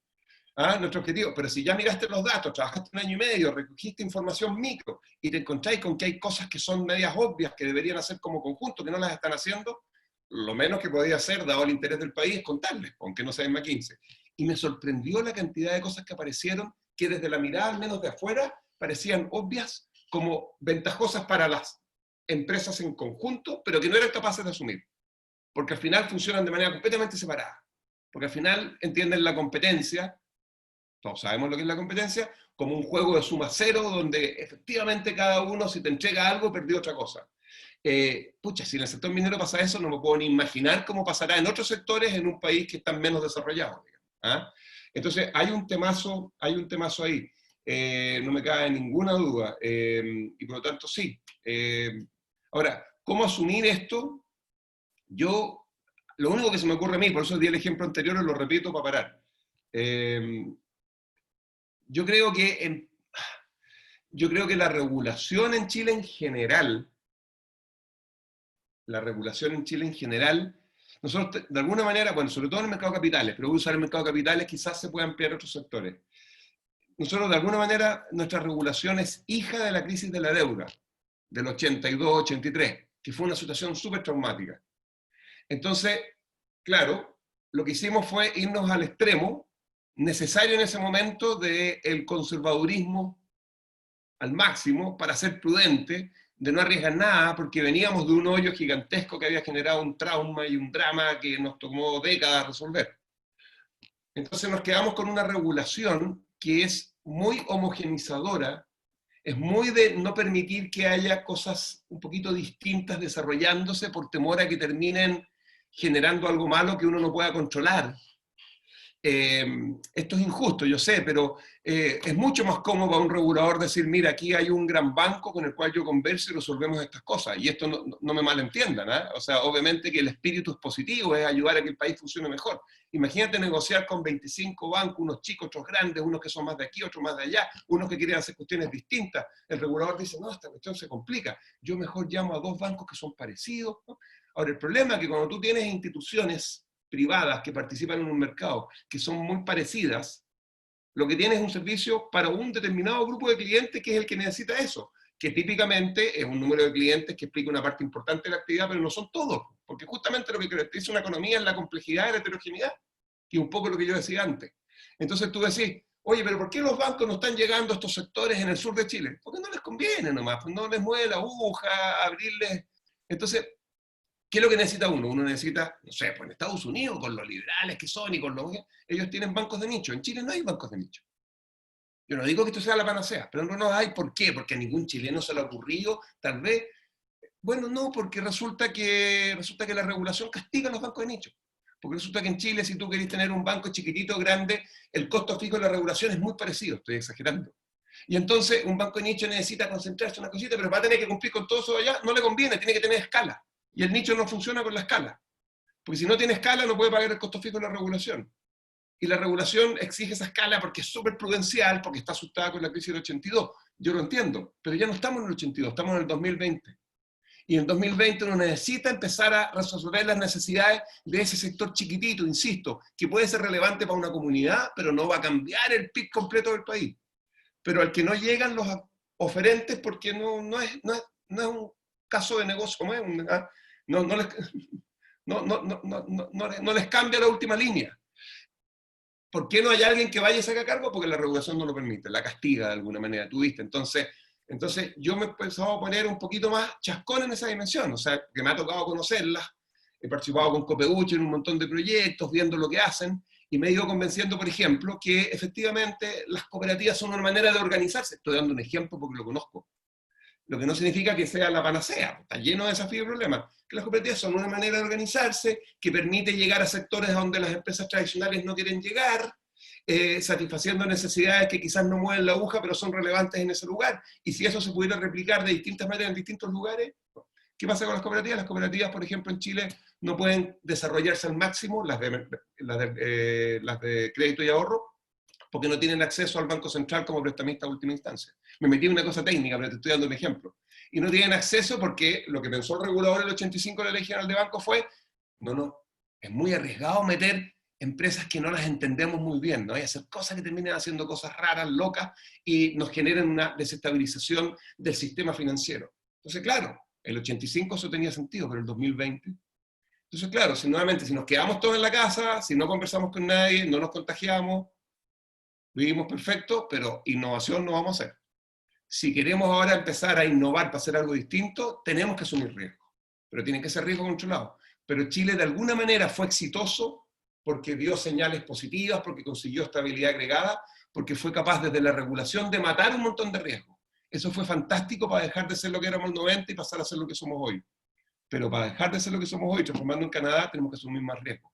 Nuestro objetivo, pero si ya miraste los datos, trabajaste un año y medio, recogiste información micro y te encontráis con que hay cosas que son medias obvias que deberían hacer como conjunto, que no las están haciendo, lo menos que podía hacer, dado el interés del país, es contarles, aunque no sean McKinsey. Y me sorprendió la cantidad de cosas que aparecieron que desde la mirada, al menos de afuera, parecían obvias como ventajosas para las empresas en conjunto, pero que no eran capaces de asumir. Porque al final funcionan de manera completamente separada. Porque al final entienden la competencia, todos sabemos lo que es la competencia, como un juego de suma cero, donde efectivamente cada uno, si te entrega algo, perdió otra cosa. Si en el sector minero pasa eso, no me puedo ni imaginar cómo pasará en otros sectores en un país que está menos desarrollado. Entonces, hay un temazo ahí. No me cabe ninguna duda. Y por lo tanto, sí. Ahora, ¿cómo asumir esto? Lo único que se me ocurre a mí, por eso di el ejemplo anterior y lo repito para parar. Yo creo que la regulación en Chile en general, nosotros de alguna manera, bueno, sobre todo en el mercado de capitales, pero voy a usar el mercado de capitales, quizás se puedan ampliar otros sectores. Nosotros de alguna manera, nuestra regulación es hija de la crisis de la deuda, del 82-83, que fue una situación súper traumática. Entonces, claro, lo que hicimos fue irnos al extremo necesario en ese momento del conservadurismo al máximo para ser prudente, de no arriesgar nada, porque veníamos de un hoyo gigantesco que había generado un trauma y un drama que nos tomó décadas resolver. Entonces nos quedamos con una regulación que es muy homogenizadora, es muy de no permitir que haya cosas un poquito distintas desarrollándose por temor a que terminen generando algo malo que uno no pueda controlar. Esto es injusto, yo sé, pero es mucho más cómodo para un regulador decir, mira, aquí hay un gran banco con el cual yo converso y resolvemos estas cosas. Y esto no me malentiendan, ¿eh? O sea, obviamente que el espíritu es positivo, es ayudar a que el país funcione mejor. Imagínate negociar con 25 bancos, unos chicos, otros grandes, unos que son más de aquí, otros más de allá, unos que quieren hacer cuestiones distintas. El regulador dice, no, esta cuestión se complica. Yo mejor llamo a dos bancos que son parecidos, ¿no? Ahora, el problema es que cuando tú tienes instituciones privadas que participan en un mercado, que son muy parecidas, lo que tienes es un servicio para un determinado grupo de clientes que es el que necesita eso, que típicamente es un número de clientes que explica una parte importante de la actividad, pero no son todos, porque justamente lo que caracteriza una economía es la complejidad y la heterogeneidad, que es un poco lo que yo decía antes. Entonces tú decís, oye, pero ¿por qué los bancos no están llegando a estos sectores en el sur de Chile? Porque no les conviene nomás, pues no les mueve la aguja, abrirles... Entonces, ¿qué es lo que necesita uno? Uno necesita, no sé, pues en Estados Unidos, con los liberales que son y con los... Ellos tienen bancos de nicho. En Chile no hay bancos de nicho. Yo no digo que esto sea la panacea, pero no hay. ¿Por qué? Porque a ningún chileno se le ha ocurrido, tal vez... Bueno, no, porque resulta que la regulación castiga a los bancos de nicho. Porque resulta que en Chile, si tú querés tener un banco chiquitito o grande, el costo fijo de la regulación es muy parecido, estoy exagerando. Y entonces un banco de nicho necesita concentrarse en una cosita, pero va a tener que cumplir con todo eso allá, no le conviene, tiene que tener escala. Y el nicho no funciona con la escala. Porque si no tiene escala, no puede pagar el costo fijo de la regulación. y la regulación exige esa escala porque es súper prudencial, porque está asustada con la crisis del 82. Yo lo entiendo, pero ya no estamos en el 82, estamos en el 2020. Y en el 2020 uno necesita empezar a resolver las necesidades de ese sector chiquitito, insisto, que puede ser relevante para una comunidad, pero no va a cambiar el PIB completo del país. Pero al que no llegan los oferentes porque no es un caso de negocio, ¿cómo es? No les cambia la última línea. ¿Por qué no hay alguien que vaya y se haga cargo? Porque la regulación no lo permite, la castiga de alguna manera, ¿tuviste? Entonces yo me he empezado a poner un poquito más chascón en esa dimensión, o sea, que me ha tocado conocerlas, he participado con Copeuchi en un montón de proyectos, viendo lo que hacen, y me he ido convenciendo, por ejemplo, que efectivamente las cooperativas son una manera de organizarse. Estoy dando un ejemplo porque lo conozco. Lo que no significa que sea la panacea, está lleno de desafíos y problemas. Que las cooperativas son una manera de organizarse que permite llegar a sectores donde las empresas tradicionales no quieren llegar, satisfaciendo necesidades que quizás no mueven la aguja, pero son relevantes en ese lugar. Y si eso se pudiera replicar de distintas maneras en distintos lugares, ¿qué pasa con las cooperativas? Las cooperativas, por ejemplo, en Chile no pueden desarrollarse al máximo, las de crédito y ahorro, porque no tienen acceso al Banco Central como prestamista a última instancia. Me metí en una cosa técnica, pero te estoy dando un ejemplo. Y no tienen acceso porque lo que pensó el regulador en el 85 de la Ley General de Banco fue, es muy arriesgado meter empresas que no las entendemos muy bien, ¿no? Y hacer cosas que terminen haciendo cosas raras, locas, y nos generen una desestabilización del sistema financiero. Entonces, claro, el 85 eso tenía sentido, pero el 2020... Entonces, claro, si nos quedamos todos en la casa, si no conversamos con nadie, no nos contagiamos, vivimos perfecto, pero innovación no vamos a hacer. Si queremos ahora empezar a innovar para hacer algo distinto, tenemos que asumir riesgos, pero tienen que ser riesgos controlados. Pero Chile de alguna manera fue exitoso porque dio señales positivas, porque consiguió estabilidad agregada, porque fue capaz desde la regulación de matar un montón de riesgos. Eso fue fantástico para dejar de ser lo que éramos en el 90 y pasar a ser lo que somos hoy. Pero para dejar de ser lo que somos hoy, transformando en Canadá, tenemos que asumir más riesgos.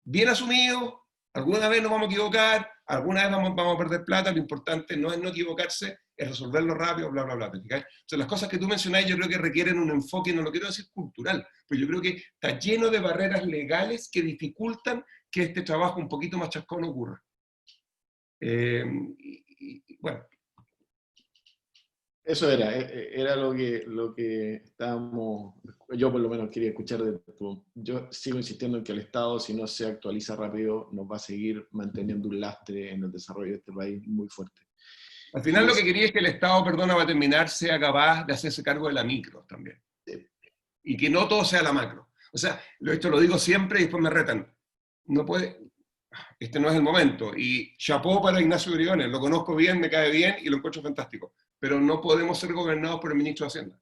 Bien asumido, alguna vez nos vamos a equivocar, alguna vez vamos a perder plata, lo importante no es no equivocarse, es resolverlo rápido, bla, bla, bla. Entonces, las cosas que tú mencionás yo creo que requieren un enfoque, no lo quiero decir cultural, pero yo creo que está lleno de barreras legales que dificultan que este trabajo un poquito más chascón ocurra. Bueno.
Eso era lo que estábamos, yo por lo menos quería escuchar de tú. Yo sigo insistiendo en que el Estado, si no se actualiza rápido, nos va a seguir manteniendo un lastre en el desarrollo de este país muy fuerte.
Al final lo que quería es que el Estado, va a terminar, sea capaz de hacerse cargo de la micro también. Sí. Y que no todo sea la macro. O sea, esto lo digo siempre y después me retan. No puede, este no es el momento. Y chapeau para Ignacio Briones, lo conozco bien, me cae bien y lo encuentro fantástico. Pero no podemos ser gobernados por el ministro de Hacienda.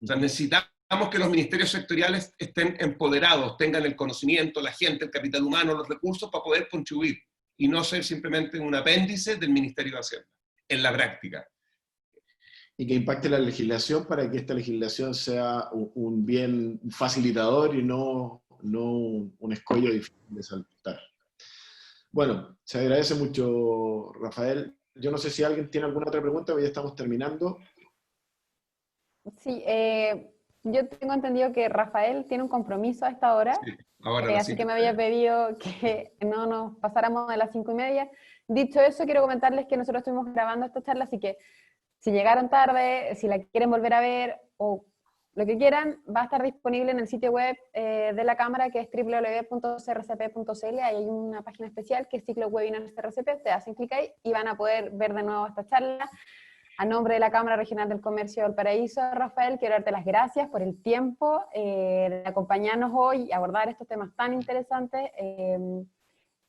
O sea, necesitamos que los ministerios sectoriales estén empoderados, tengan el conocimiento, la gente, el capital humano, los recursos para poder contribuir y no ser simplemente un apéndice del Ministerio de Hacienda, en la práctica.
Y que impacte la legislación para que esta legislación sea un bien facilitador y no un escollo difícil de saltar. Bueno, se agradece mucho, Rafael. Yo no sé si alguien tiene alguna otra pregunta, pero ya estamos terminando.
Sí, yo tengo entendido que Rafael tiene un compromiso a esta hora,
sí, ahora
así que me había pedido que no nos pasáramos de las 5:30. Dicho eso, quiero comentarles que nosotros estuvimos grabando esta charla, así que si llegaron tarde, si la quieren volver a ver o lo que quieran, va a estar disponible en el sitio web de la Cámara, que es www.crcp.cl. Ahí hay una página especial que es Ciclo Webinars CRCP. Te hacen clic ahí y van a poder ver de nuevo esta charla. A nombre de la Cámara Regional del Comercio de Valparaíso, Rafael, quiero darte las gracias por el tiempo de acompañarnos hoy y abordar estos temas tan interesantes.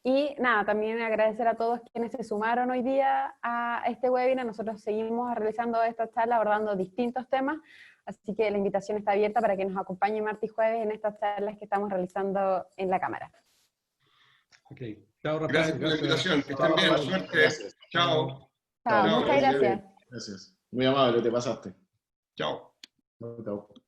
Y nada, también agradecer a todos quienes se sumaron hoy día a este webinar. Nosotros seguimos realizando esta charla abordando distintos temas. Así que la invitación está abierta para que nos acompañe martes y jueves en estas charlas que estamos realizando en la Cámara.
Ok. Chao, Rafael.
Gracias por la invitación. Que estén bien. Suerte.
Gracias.
Chao.
Chao, muchas gracias.
Gracias. Muy amable, te pasaste.
Chao.
Chao.